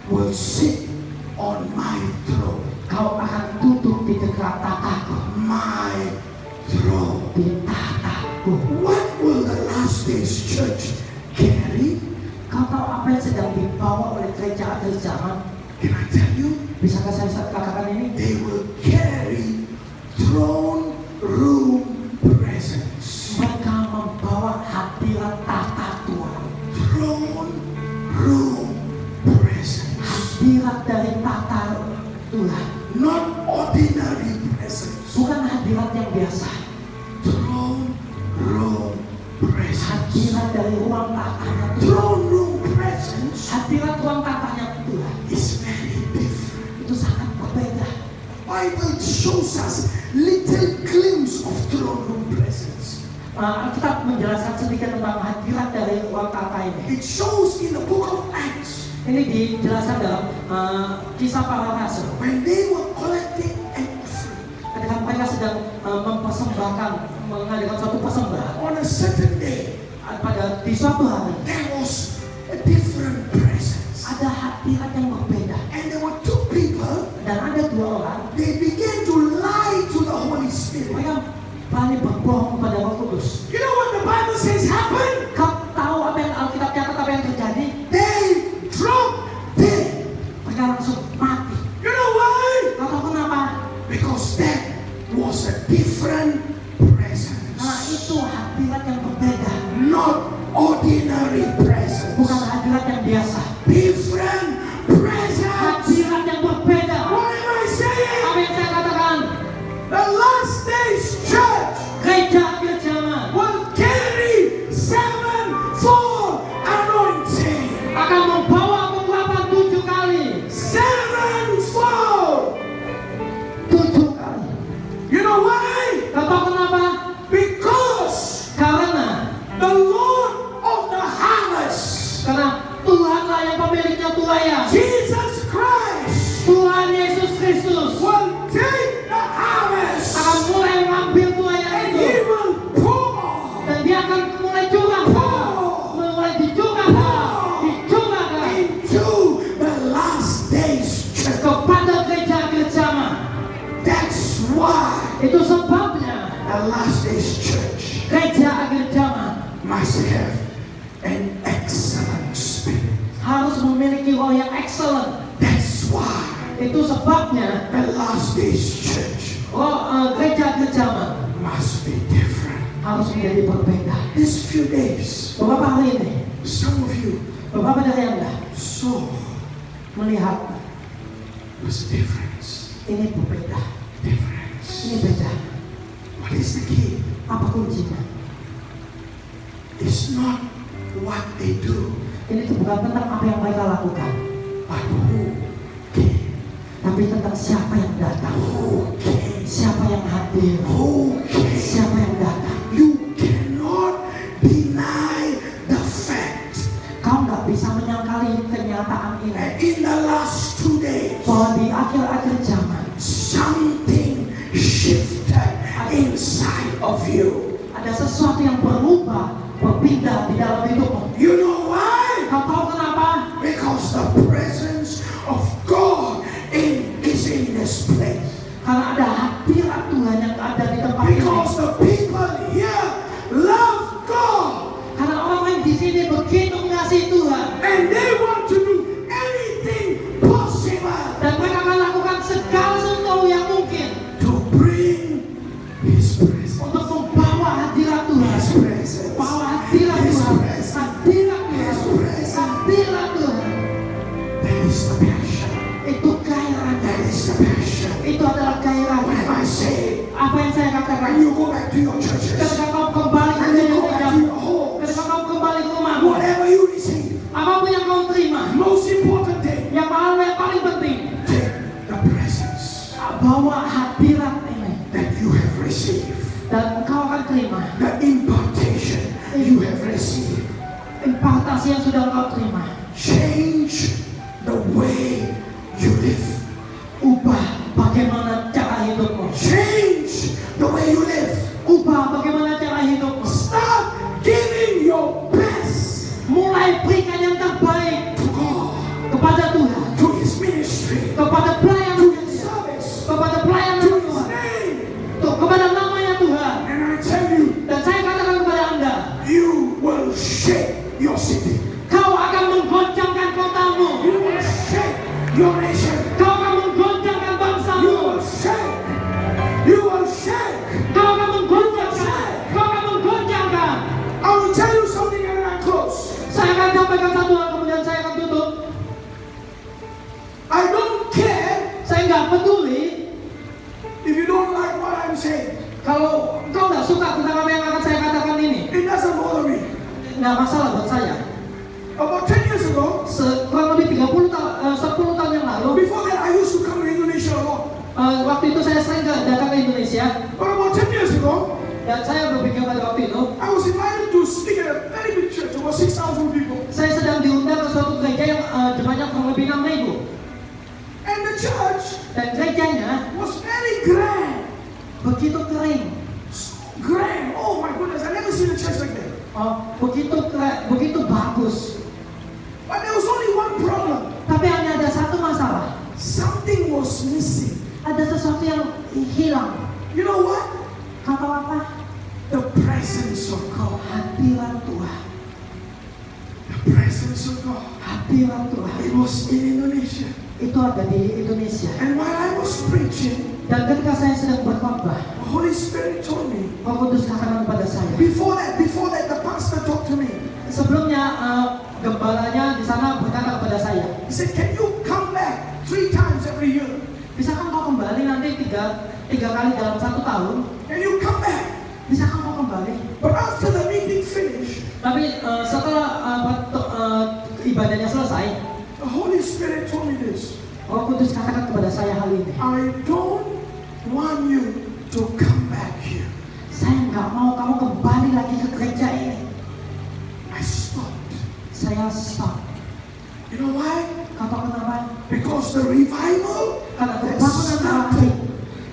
A: will sit on my throne.
B: kau akan duduk di dekat tataku.
A: My throne.
B: Di tataku.
A: What will the last days church carry?
B: Kau tahu apa yang sedang dibawa oleh gereja akhir zaman?
A: Can I tell you?
B: Bisakah saya katakan ini?
A: They will carry throne room presence.
B: Mereka membawa hadirat tata Tuhan.
A: Throne room presence.
B: Hadirat dari tata Tuhan.
A: Not ordinary presence.
B: Bukan hadirat yang biasa.
A: Throne room presence.
B: Hadirat dari ruang tatanya Tuhan.
A: Throne room presence
B: Hadirat ruang tatanya Tuhan.
A: is very different.
B: Itu sangat berbeda.
A: Bible shows us little glimpse of throne room presence.
B: Alkitab menjelaskan sedikit tentang hadirat dari ruang tata ini.
A: It shows in the book of Acts
B: Ini dijelaskan dalam kisah para rasul.
A: when they were collecting an offering
B: Ketika mereka sedang mempersembahkan, mengadakan suatu persembahan
A: on a certain day.
B: di suatu hari,
A: There was a different presence.
B: ada hadirat yang berbeda.
A: And there were two people,
B: Dan ada dua orang,
A: they began to lie to the Holy Spirit.
B: mereka berani berbohong kepada Roh Kudus.
A: You know what the Bible says happened?
B: Kau tahu apa yang Alkitab catat, apa yang terjadi?
A: They dropped dead.
B: Mereka langsung mati.
A: You know why?
B: Kau tahu kenapa?
A: Because that was a different presence.
B: Nah, itu hadirat yang berbeda.
A: Not ordinary presence.
B: Bukan hadirat yang biasa.
A: Different presence.
B: Hadirat yang berbeda.
A: What am I saying?
B: Apa yang saya katakan?
A: The last days church
B: Gereja akhir zaman
A: will carry sevenfold anointing.
B: akan membawa pengurapan 7 kali.
A: Sevenfold.
B: 7 kali.
A: You know why?
B: Kau tahu kenapa?
A: Because
B: Karena
A: the Lord of the harvest
B: Itu sebabnya
A: the last days church
B: gereja akhir zaman
A: must have an excellent spirit.
B: harus memiliki roh yang excellent.
A: That's why
B: Itu sebabnya
A: the last days church
B: gereja akhir zaman
A: must be different.
B: harus menjadi berbeda.
A: These few days,
B: Beberapa hari ini,
A: some of you
B: beberapa dari Anda
A: saw
B: melihat
A: there's a difference.
B: ini berbeda,
A: Difference.
B: ini beda.
A: What is the key?
B: Apa kuncinya?
A: It's not what they do,
B: Ini tuh bukan tentang apa yang mereka lakukan,
A: but who came.
B: tapi tentang siapa yang datang,
A: Who came.
B: siapa yang hadir,
A: Who came.
B: siapa yang datang.
A: You cannot deny the fact
B: Kau nggak bisa menyangkali kenyataan ini
A: that in the last 2 days,
B: bahwa di akhir-akhir zaman
A: something shifted inside of you.
B: ada sesuatu yang berubah, berpindah di dalam hidupmu.
A: You know why?
B: Kau tahu kenapa?
A: Because the presence of God is in this place.
B: Karena ada hadirat Tuhan yang ada di tempat ini.
A: Because the people here love God
B: Karena orang di sini begitu mengasihi Tuhan
A: and they want to do anything possible
B: dan mereka akan lakukan segala sesuatu yang mungkin
A: to bring His presence.
B: untuk membawa hadirat Tuhan.
A: His presence.
B: Bawa hadirat
A: His
B: Tuhan.
A: presence.
B: Hadirat
A: His
B: Tuhan.
A: presence.
B: Hadirat Tuhan.
A: That is the passion.
B: Itu gairahnya.
A: That is the passion.
B: Itu adalah
A: What
B: gairahnya.
A: am I saying?
B: Apa yang saya katakan?
A: When you go back to your churches,
B: Ketika kau kembali ke
A: when you go back to
B: gereja,
A: your homes,
B: ketika kau kembali ke rumahmu,
A: whatever you receive,
B: apapun yang kau terima,
A: most important thing,
B: yang paling penting,
A: take the presence
B: bawa hadirat ini
A: that you have received,
B: dan engkau akan terima
A: the impartation you have received.
B: impartasi yang sudah engkau terima.
A: Change the way you live.
B: Ubah bagaimana cara hidupmu.
A: Change the way you live.
B: Ubah bagaimana cara hidupmu.
A: Start giving your best
B: Mulai berikan yang terbaik
A: to God,
B: kepada Tuhan,
A: to His ministry,
B: kepada
A: to
B: pelayanan
A: His service,
B: kepada pelayanan
A: to His
B: Tuhan,
A: name.
B: kepada namanya Tuhan.
A: And I tell you,
B: Dan saya katakan kepada Anda,
A: you will shake your city.
B: kau akan menggoncangkan kotamu,
A: You will shake your nation.
B: kau akan menggoncangkan
A: You
B: bangsamu,
A: will shake. You will shake.
B: kau akan menggoncangkan, kau akan menggoncangkan.
A: I will tell you something and then I close.
B: Saya akan sampaikan satu hal kemudian saya akan tutup.
A: I don't care
B: Saya nggak peduli
A: if you don't like what I'm saying.
B: kalau engkau nggak suka tentang apa yang akan saya katakan ini.
A: It doesn't bother me.
B: Nggak masalah buat saya.
A: About 10 years ago,
B: Kurang lebih 10 tahun yang lalu,
A: before that I used to come to Indonesia a lot.
B: waktu itu saya sering datang ke Indonesia.
A: But about 10 years ago,
B: Dan saya berpikir pada waktu itu,
A: I was invited to speak at a very big church. There was 6,000 people.
B: saya sedang diundang ke suatu gereja yang jumlahnya kurang lebih 6.000.
A: And the church
B: Dan gerejanya
A: was very grand.
B: begitu kering.
A: So grand. Oh my goodness, I never seen a church like that.
B: Begitu bagus.
A: But there was only one problem.
B: Tapi hanya ada satu masalah.
A: Something was missing.
B: Ada sesuatu yang hilang.
A: You know what?
B: Kau tahu apa?
A: The presence of God.
B: Hadirat Tuhan.
A: The presence of God.
B: Hadirat Tuhan.
A: It was in Indonesia.
B: Itu ada di Indonesia.
A: And while I was preaching,
B: Dan ketika saya sedang berkhotbah,
A: the Holy Spirit told me.
B: Roh Kudus katakan kepada saya.
A: Before that, the pastor talked to me.
B: Sebelumnya gembalanya di sana berkata kepada saya,
A: He said, "Can you come back 3 times every year?
B: bisakah kau kembali nanti tiga kali dalam 1 tahun?
A: Can you come back?"
B: Bisakah kau kembali?
A: But after the meeting finished,
B: Tapi setelah ibadahnya selesai,
A: the Holy Spirit told me this.
B: Roh Kudus katakan kepada saya hal ini.
A: I don't want you to come back here.
B: Saya nggak mau kamu kembali lagi ke gereja ini.
A: I stopped.
B: Saya stop.
A: You know why?
B: Kau tahu kenapa?
A: Because the revival
B: Karena
A: that
B: kebangunan terakhir
A: started,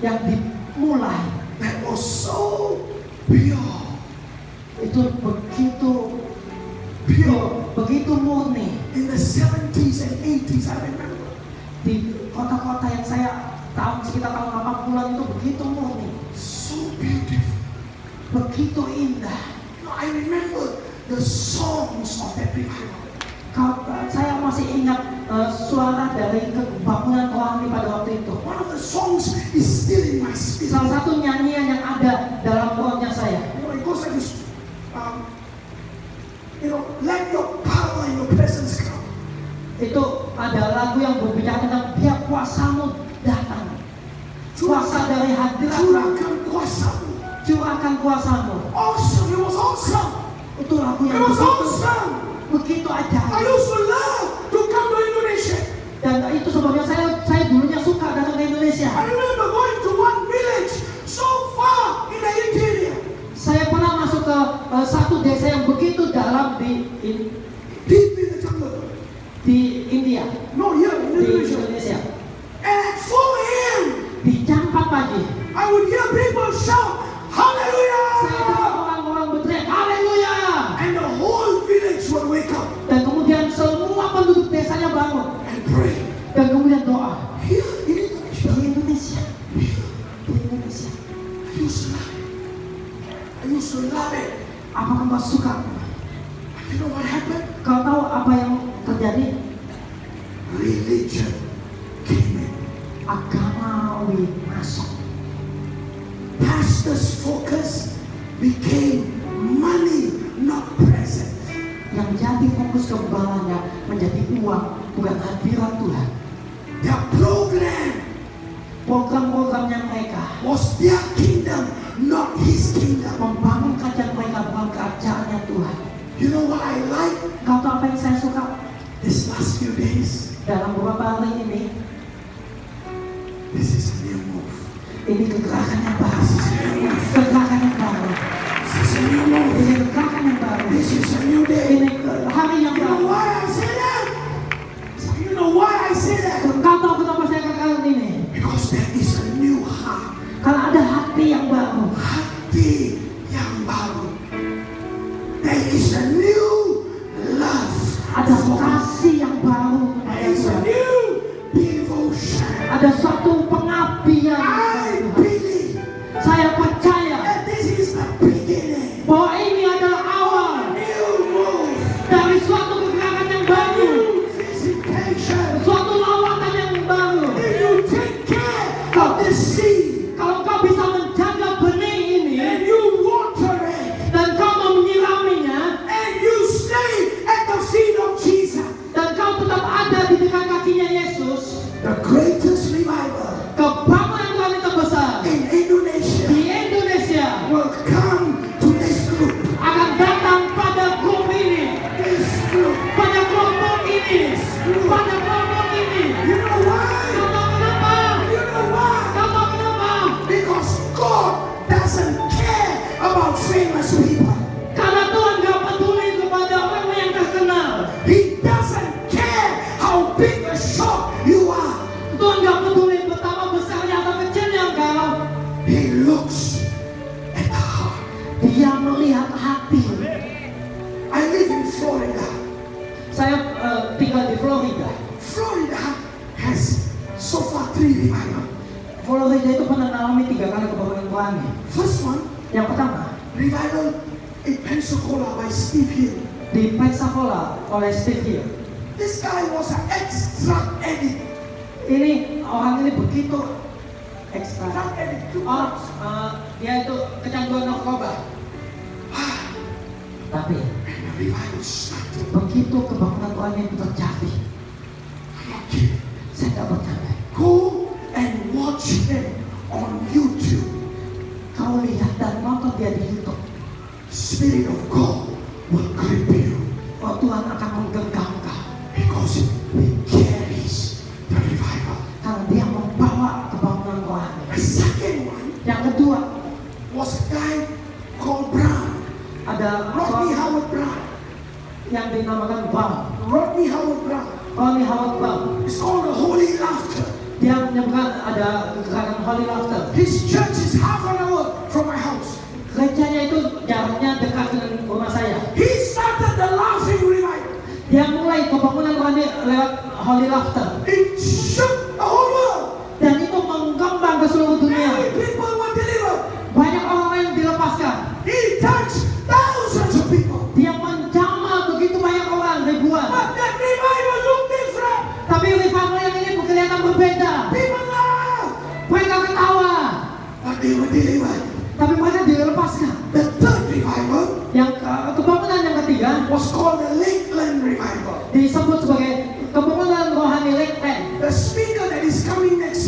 B: yang dimulai
A: that was so pure,
B: itu begitu
A: pure.
B: begitu murni.
A: In the 70s and 80s, I remember.
B: Di kota-kota yang saya sekitar tahun 80-an itu begitu murni.
A: So beautiful.
B: begitu indah.
A: I remember the songs of that revival.
B: Saya masih ingat suara dari kebangunan rohani pada waktu itu.
A: One of the songs is still in my spirit.
B: Salah satu nyanyian yang ada dalam rohnya saya.
A: It goes like this. Let your power and your presence come.
B: Itu ada lagu yang berbicara tentang biar kuasamu datang. Kuasa dari hadirat.
A: Curahkan kuasamu.
B: Curahkan kuasamu.
A: Awesome. It was awesome.
B: Itu lagu
A: It
B: yang
A: was
B: begitu,
A: awesome.
B: begitu
A: I
B: ajaib.
A: used to love to come to Indonesia.
B: Dan itu sebabnya saya dulunya suka datang ke Indonesia.
A: I remember going to one village so far in the interior.
B: Saya pernah masuk ke satu desa yang begitu dalam
A: Deep in the jungle.
B: di India,
A: No, here in
B: di
A: Indonesia.
B: Indonesia.
A: And at 4 a.m.
B: Di jam 4 pagi,
A: I would hear people shout,
B: saya dengar
A: Hallelujah!
B: orang-orang berteriak, Haleluya!
A: And the whole village would wake up
B: Dan kemudian semua penduduk desanya bangun
A: and pray.
B: dan kemudian doa.
A: Here in Indonesia.
B: Di Indonesia, di Indonesia.
A: I used to love it. I used to love it.
B: Apakah kau suka?
A: You know what happened?
B: Kau tahu apa yang terjadi?
A: Religion came in.
B: Agamawi masuk.
A: Pastors' focus became money, not present.
B: Yang jadi fokus gembalanya menjadi uang, bukan hadirat Tuhan.
A: Their
B: Program-programnya mereka
A: was their kingdom, not his kingdom.
B: membangun kerajaan mereka, bukan kerajaannya Tuhan.
A: You know what I like?
B: Kau tahu apa yang saya suka?
A: This last few days,
B: Dalam beberapa hari ini,
A: this is a new move.
B: ini kegerakan yang baru. Kegerakan yang baru.
A: This is a new move.
B: Ini kegerakan yang baru.
A: This is a new day.
B: Ini hari yang
A: You know
B: baru.
A: why I say that? You know why I say that?
B: Kau tahu kenapa saya katakan ini?
A: Because there is a new heart.
B: Karena ada hati yang baru.
A: Hati yang baru. There is a new love.
B: Ada kasih yang baru.
A: There is a new devotion.
B: Ada suatu pengabdian.
A: I believe
B: Saya percaya
A: that this is the beginning.
B: bahwa ini adalah awal
A: A new move.
B: dari suatu kegerakan yang baru,
A: New visitation.
B: suatu lawatan yang baru.
A: If you take care of the seed
B: Kalau kau bisa menjaga benih ini
A: and you water it
B: dan kau mau menyiraminya
A: and you stay at the feet of Jesus,
B: dan kau tetap ada di dekat kakinya Yesus,
A: the greatest revival
B: kebangunan Tuhan yang terbesar
A: in Indonesia
B: di Indonesia
A: will come to this group.
B: akan datang pada grup ini,
A: This group.
B: pada kelompok ini, pada kelompok ini.
A: You know why?
B: Kau tahu kenapa?
A: You know why?
B: Kau tahu kenapa?
A: Because God doesn't care about famous people.
B: Karena Tuhan gak peduli kepada orang yang terkenal.
A: He doesn't care how big a shop you are.
B: Tuhan gak peduli betapa besarnya atau kecilnya engkau.
A: He looks at the heart.
B: Dia melihat hati.
A: I live in Florida.
B: Saya tinggal di Florida.
A: Florida has so far 3 revival.
B: Florida itu pernah mengalami 3 kali kebangunan rohani.
A: First one,
B: Yang pertama,
A: revival in Pensacola by Steve Hill.
B: di Pensacola oleh Steve Hill.
A: This guy was an ex-drug addict.
B: Ini orang ini begitu ekstra.
A: Drug addict.
B: Oh, dia itu kecanduan narkoba. Tapi
A: And the revival started.
B: begitu kebangunan rohani itu terjadi,
A: I'm not kidding.
B: saya tidak bercanda.
A: Go and watch him on YouTube.
B: Kau lihat dan nonton dia di YouTube.
A: Spirit of God will grip you
B: Oh, Tuhan akan menggenggam kau
A: because he carries the revival.
B: karena dia membawa kebangunan rohani.
A: The second one
B: Yang kedua,
A: was a guy called Brown.
B: ada
A: Rodney
B: seorang
A: Howard Brown.
B: yang dinamakan Brown.
A: Rodney Howard Brown.
B: Rodney Howard Brown.
A: It's called the Holy Laughter.
B: Dia menyebutkan ada gerakan Holy Laughter.
A: His church is half an hour from my house.
B: Gerejanya itu jaraknya dekat dengan rumah saya.
A: He started the laughing revival.
B: Dia mulai kebangunan rohani lewat Holy Laughter.
A: It shook the whole world.
B: Dan itu mengembang ke seluruh dunia.
A: Many people were delivered.
B: Banyak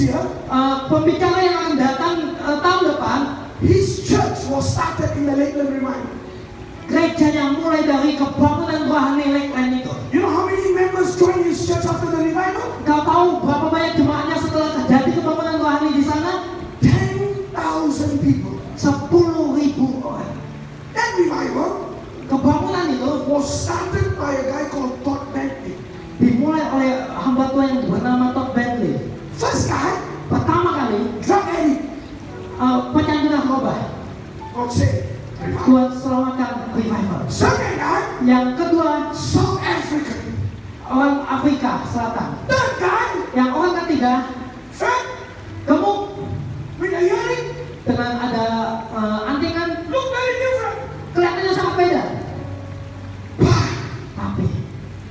A: year,
B: pembicara yang akan datang tahun depan,
A: his church was started in the Lakeland Revival.
B: gerejanya mulai dari kebangunan rohani Lakeland itu.
A: You know how many members joined his church after the revival?
B: Kau tahu berapa banyak jemaatnya setelah terjadi kebangunan rohani di sana?
A: 10,000 people.
B: 10.000 orang.
A: That revival
B: Kebangunan itu
A: was started by a guy called Todd Bentley.
B: dimulai oleh hamba Tuhan yang bernama Todd Bentley.
A: First guy,
B: Pertama kali,
A: drug addict.
B: pecandu narkoba.
A: God saved. Revival.
B: Tuhan selamatkan revival.
A: Second guy,
B: Yang kedua,
A: South African.
B: orang Afrika Selatan.
A: Third guy,
B: Yang orang ketiga,
A: fat,
B: gemuk
A: with a hearing,
B: dengan ada antingan,
A: look very different.
B: kelihatannya sangat beda.
A: But
B: Tapi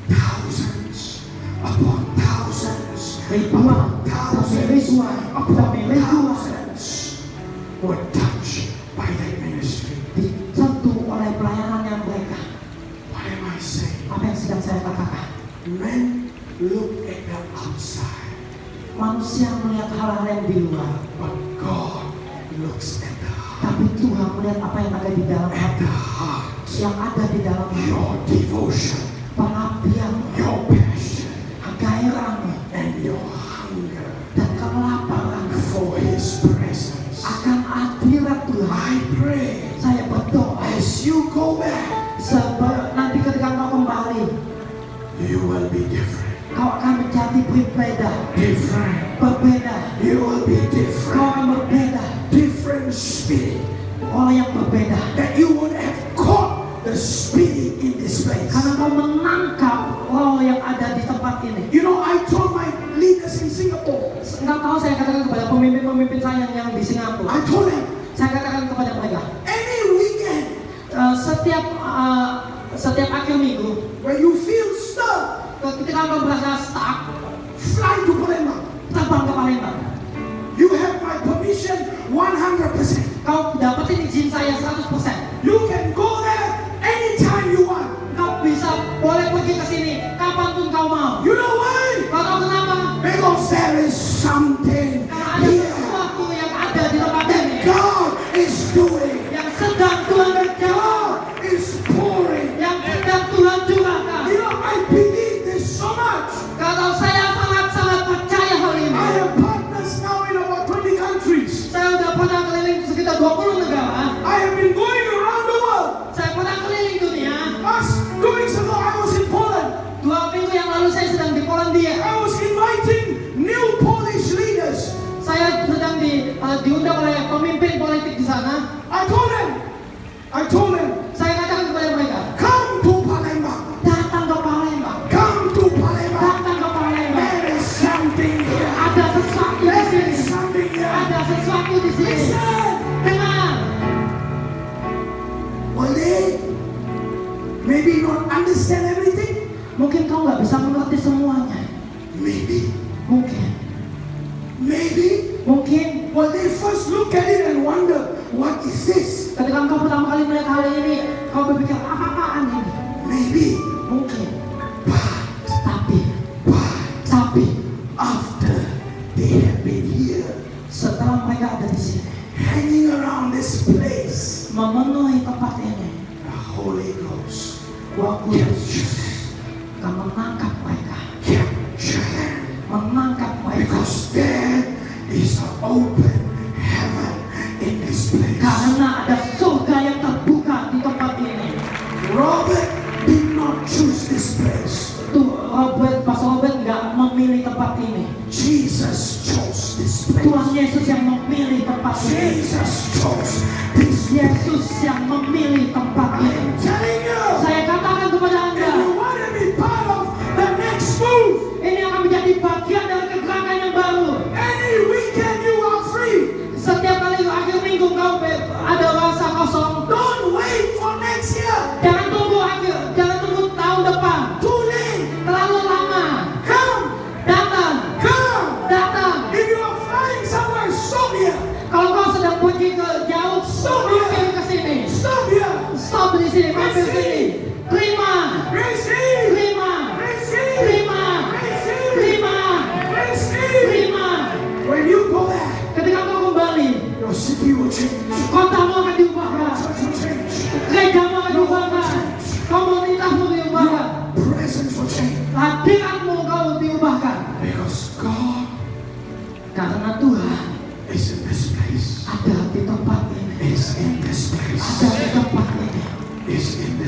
A: thousands upon thousands
B: ribuan,
A: upon
B: tapi
A: thousands
B: ribuan,
A: upon
B: tapi ribuan
A: thousands were touched by that ministry.
B: disentuh oleh pelayanannya mereka.
A: What am I saying?
B: Apa yang sedang saya katakan?
A: Men look at the outside,
B: Manusia melihat hal-hal yang di luar,
A: but God looks at the heart.
B: tapi Tuhan melihat apa yang ada di dalam
A: At
B: hati,
A: the heart,
B: yang ada di dalam hati.
A: your devotion,
B: Pengabdian,
A: your passion,
B: gairahmu,
A: and your hunger
B: dan kelaparan
A: for His presence.
B: akan hadirat Tuhan.
A: I pray
B: Saya berdoa
A: as you go back,
B: nanti ketika kau kembali,
A: you will be different.
B: kau akan menjadi berbeda,
A: Different.
B: berbeda.
A: You will be
B: Kau
A: different.
B: akan berbeda,
A: Different spirit.
B: orang yang berbeda.
A: That you would have caught the spirit in this place.
B: Karena kau menangkap roh yang ada di tempat ini.
A: You know, I told my leaders in Singapore,
B: Engkau tahu saya katakan kepada pemimpin-pemimpin saya yang di Singapura.
A: I told them,
B: Saya katakan kepada mereka,
A: any weekend
B: setiap akhir minggu,
A: when you feel stirred,
B: ketika kau merasa stuck,
A: fly to Palembang.
B: terbang ke Palembang.
A: You have my permission 100%.
B: Kau dapetin izin saya 100%.
A: You can go there anytime you want.
B: Kau bisa boleh pergi ke sini kapanpun kau mau.
A: You know why?
B: Kau tahu kenapa?
A: Because there is something
B: Karena ada
A: here
B: sesuatu yang ada di tempat
A: that
B: ini
A: God is doing.
B: yang sedang Tuhan kerjakan,
A: God is pouring.
B: yang sedang Tuhan curahkan.
A: You know, I believe this so much.
B: Kalau saya sangat-sangat percaya hal ini.
A: I have partners now in about 20 countries.
B: Saya udah pernah keliling sekitar 20 negara.
A: I have been going around the world.
B: Saya pernah keliling dunia.
A: Last 2 weeks ago, I was in Poland.
B: 2 minggu yang lalu saya sedang di Polandia.
A: I was inviting new Polish leaders.
B: Saya sedang diundang oleh pemimpin politik di sana.
A: I told them,
B: Saya katakan kepada mereka,
A: come to Palembang.
B: datang ke Palembang.
A: Come to Palembang.
B: Datang ke Palembang.
A: There is something here.
B: Ada sesuatu di
A: There
B: sini.
A: is something here.
B: Ada sesuatu di sini.
A: Listen.
B: Dengar.
A: Will they maybe not understand everything?
B: Mungkin kau nggak bisa mengerti semuanya.
A: Maybe.
B: Mungkin. Mungkin.
A: Will they first look at it and wonder, what is this?
B: Ketika kau pertama kali melihat hal ini, kau berpikir apa-apaan ini?
A: Maybe.
B: Mungkin.
A: But
B: Tapi
A: after they have been here,
B: setelah mereka ada di sini,
A: hanging around this place,
B: memenuhi tempat ini,
A: the Holy Ghost
B: Roh Kudus
A: capture
B: akan menangkap mereka,
A: them.
B: menangkap mereka.
A: Because there is an open heaven in this place.
B: Karena ada surga yang terbuka di tempat ini.
A: Robert did not choose this place.
B: Pastor Robert nggak memilih tempat ini.
A: Jesus chose this place.
B: Tuhan Yesus yang memilih tempat ini.
A: Jesus chose this place.
B: Yesus yang memilih tempat
A: I
B: ini.
A: am telling you,
B: Saya katakan kepada
A: if
B: Anda,
A: you want to be part of the next move,
B: ini akan menjadi bagian dari kegerakan yang baru.
A: any weekend you are free.
B: Setiap kali akhir minggu kau ada rasa kosong,
A: Don't wait for next year.
B: jangan tunggu tahun depan.
A: Too late.
B: Terlalu lama.
A: Come.
B: Datang.
A: If you are flying somewhere, stop here.
B: Kalau kau sedang pergi ke jauh, mampir ke sini.
A: Stop here.
B: Stop di sini, mampir sini. Terima.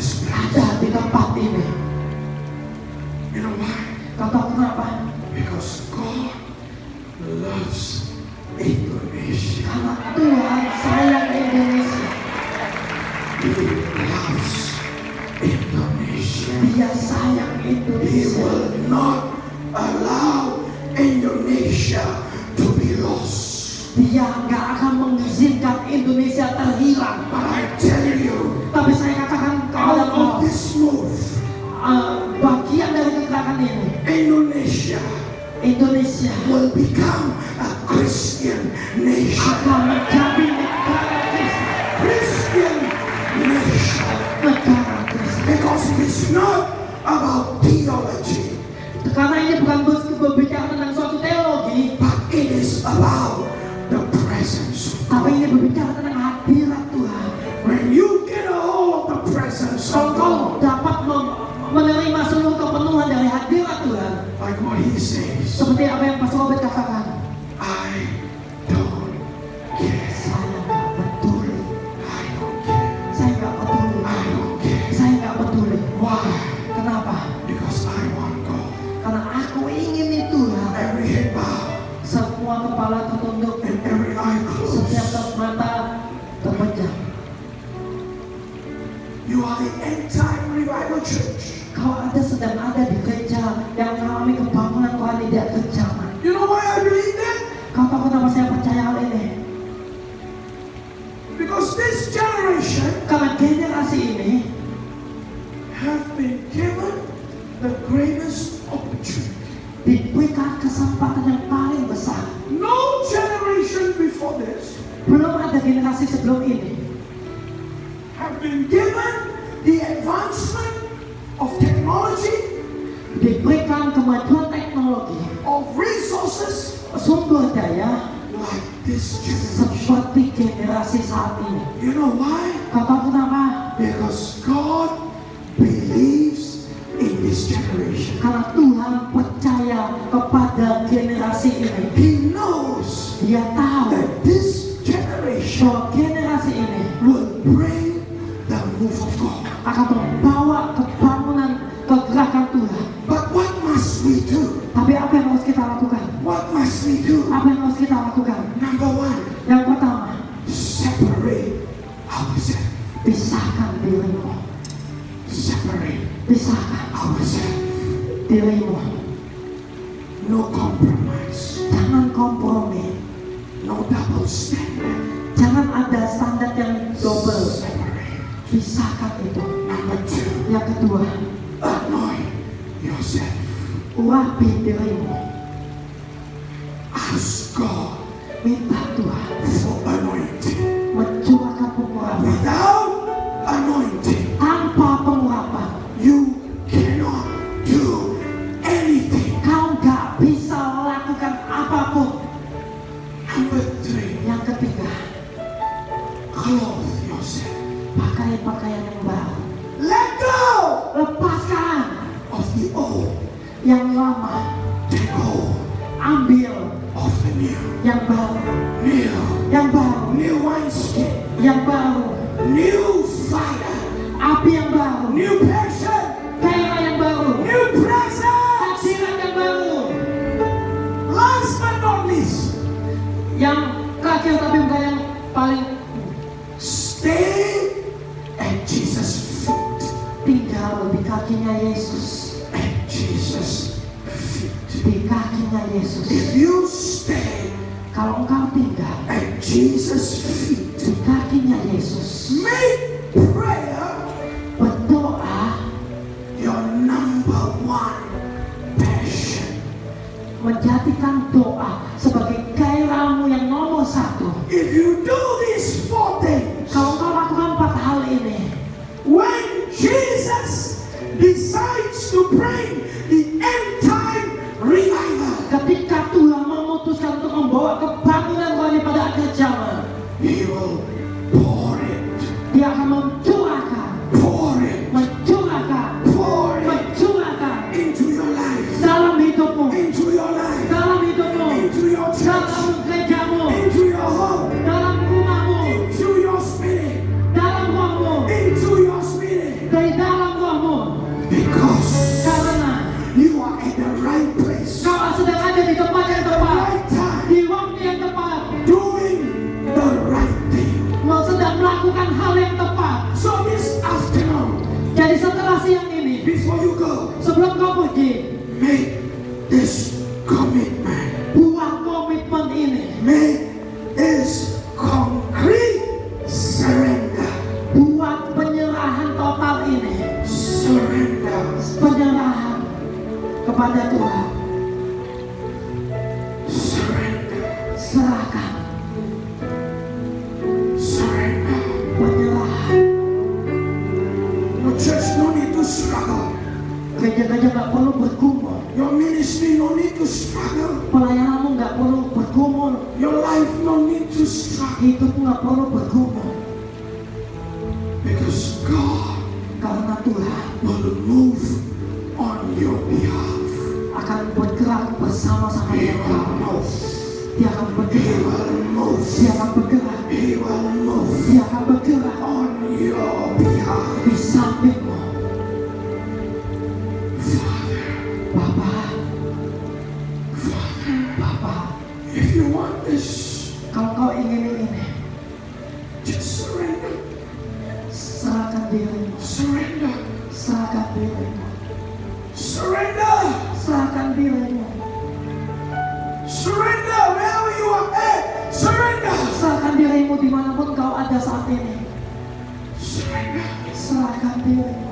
A: this place.
B: ada di tempat ini.
A: You know why?
B: Kau tahu kenapa?
A: Because God loves Indonesia.
B: Karena Tuhan sayang Indonesia.
A: He loves Indonesia.
B: Dia sayang
A: He
B: Indonesia.
A: will not allow Indonesia to be lost.
B: Dia nggak akan mengizinkan Indonesia terhilang.
A: But I tell you,
B: Tapi saya katakan kepada
A: out
B: kau,
A: of this move,
B: bagian dari gerakan ini,
A: Indonesia
B: Indonesia
A: will become a Christian nation.
B: akan menjadi negara Kristen.
A: Christian nation.
B: Negara Kristen.
A: Because it is not about theology,
B: Karena ini bukan berbicara tentang suatu teologi,
A: but it is about the presence of
B: tapi
A: God.
B: ini berbicara tentang hadirat Tuhan.
A: When you get a hold of the presence
B: Kalau
A: of
B: kau
A: God,
B: dapat menerima seluruh kepenuhan dari hadirat Tuhan,
A: like what he says,
B: seperti apa yang Pastor Robert katakan,
A: I don't care.
B: saya nggak peduli,
A: I don't care.
B: saya nggak peduli,
A: I don't care.
B: saya nggak peduli.
A: Why?
B: Kenapa?
A: Because I want God.
B: Karena aku ingin itu Tuhan.
A: Every head bow
B: Semua kepala tertunduk,
A: and every eye
B: setiap
A: closed.
B: mata terpejam.
A: You are the end time revival church.
B: Kau sedang ada di gereja yang mengalami kebangunan Tuhan di akhir zaman.
A: You know why I believe that?
B: Kau tahu kenapa saya percaya hal ini?
A: Because this generation
B: Karena generasi ini
A: have been given the greatest opportunity.
B: diberikan kesempatan yang paling besar.
A: No generation before this
B: Belum ada generasi sebelum ini
A: have been given the advancement of technology,
B: diberikan kemajuan teknologi,
A: of resources
B: sumber daya
A: like this generation.
B: seperti generasi saat ini.
A: You know why?
B: Kau tahu kenapa?
A: Because God believes in this generation.
B: Karena Tuhan percaya kepada generasi ini.
A: He knows
B: Dia tahu
A: that this generation
B: bahwa generasi ini
A: will bring the move of God.
B: akan membawa kebangunan kegerakan Tuhan.
A: But what must we do?
B: Tapi apa yang harus kita lakukan?
A: What must we do?
B: Apa yang harus kita lakukan?
A: Number one,
B: Yang pertama,
A: separate ourselves.
B: pisahkan dirimu.
A: Separate
B: Pisahkan
A: ourselves.
B: dirimu.
A: No compromise.
B: Jangan kompromi.
A: No double standard.
B: Jangan ada standar yang double.
A: Separate.
B: Pisahkan itu.
A: Number two,
B: Yang kedua,
A: anoint yourself.
B: urapi dirimu.
A: Ask God
B: Minta Tuhan
A: for anointing.
B: mencurahkan pengurapan.
A: Without anointing,
B: Tanpa pengurapan,
A: you cannot do anything.
B: kau gak bisa lakukan apapun.
A: Number three,
B: Yang ketiga,
A: clothe yourself.
B: pakai pakaian yang baru.
A: Let go
B: Lepaskan
A: of the old.
B: yang lama,
A: Take hold
B: ambil
A: of the new.
B: yang baru,
A: New.
B: yang baru,
A: New wineskin.
B: yang baru,
A: New fire.
B: api yang baru,
A: New passion.
B: gairah yang baru,
A: New presence.
B: hadirat yang baru.
A: Last but not least,
B: Yang terakhir tapi bukan yang paling,
A: stay at Jesus' feet.
B: tinggal di kakinya Yesus.
A: At Jesus' feet.
B: Di kakinya Yesus.
A: If you stay
B: Kalau engkau tinggal
A: at Jesus' feet,
B: di kakinya Yesus,
A: make prayer
B: berdoa
A: your number one passion.
B: menjadikan doa sebagai gairahmu yang nomor satu.
A: If you do these four things,
B: Kalau engkau lakukan 4 hal ini,
A: when Jesus decides to bring the end time revival,
B: ketika Tuhan memutuskan untuk membawa kebangunan rohani pada akhir zaman,
A: He will pour it,
B: Dia akan mencurahkan,
A: pour it,
B: mencurahkan,
A: pour it
B: mencurahkan
A: into your life,
B: dalam hidupmu,
A: into your life,
B: dalam hidupmu,
A: into your church,
B: dalam gerejamu,
A: into your home,
B: dalam rumahmu,
A: into your spirit,
B: dalam ruangmu,
A: into your spirit.
B: dari
A: struggle.
B: Pelayananmu nggak perlu bergumul.
A: Your life no need to struggle.
B: Hidupmu nggak perlu bergumul.
A: Because God
B: Karena Tuhan
A: will move on your behalf.
B: akan bergerak bersama-sama
A: He
B: dengan
A: will
B: kamu.
A: move.
B: Dia akan
A: He
B: bergerak.
A: will move.
B: Dia akan bergerak.
A: He will move
B: Dia akan bergerak
A: on your behalf.
B: di sampingmu.
A: Father,
B: Bapa,
A: Father,
B: Bapa,
A: if you want this,
B: kalau kau ingin ini,
A: just surrender.
B: serahkan dirimu.
A: Surrender.
B: Serahkan dirimu.
A: Surrender.
B: Serahkan dirimu.
A: Surrender wherever you are at. Surrender.
B: Serahkan dirimu dimanapun kau ada saat ini.
A: Surrender.
B: Serahkan dirimu.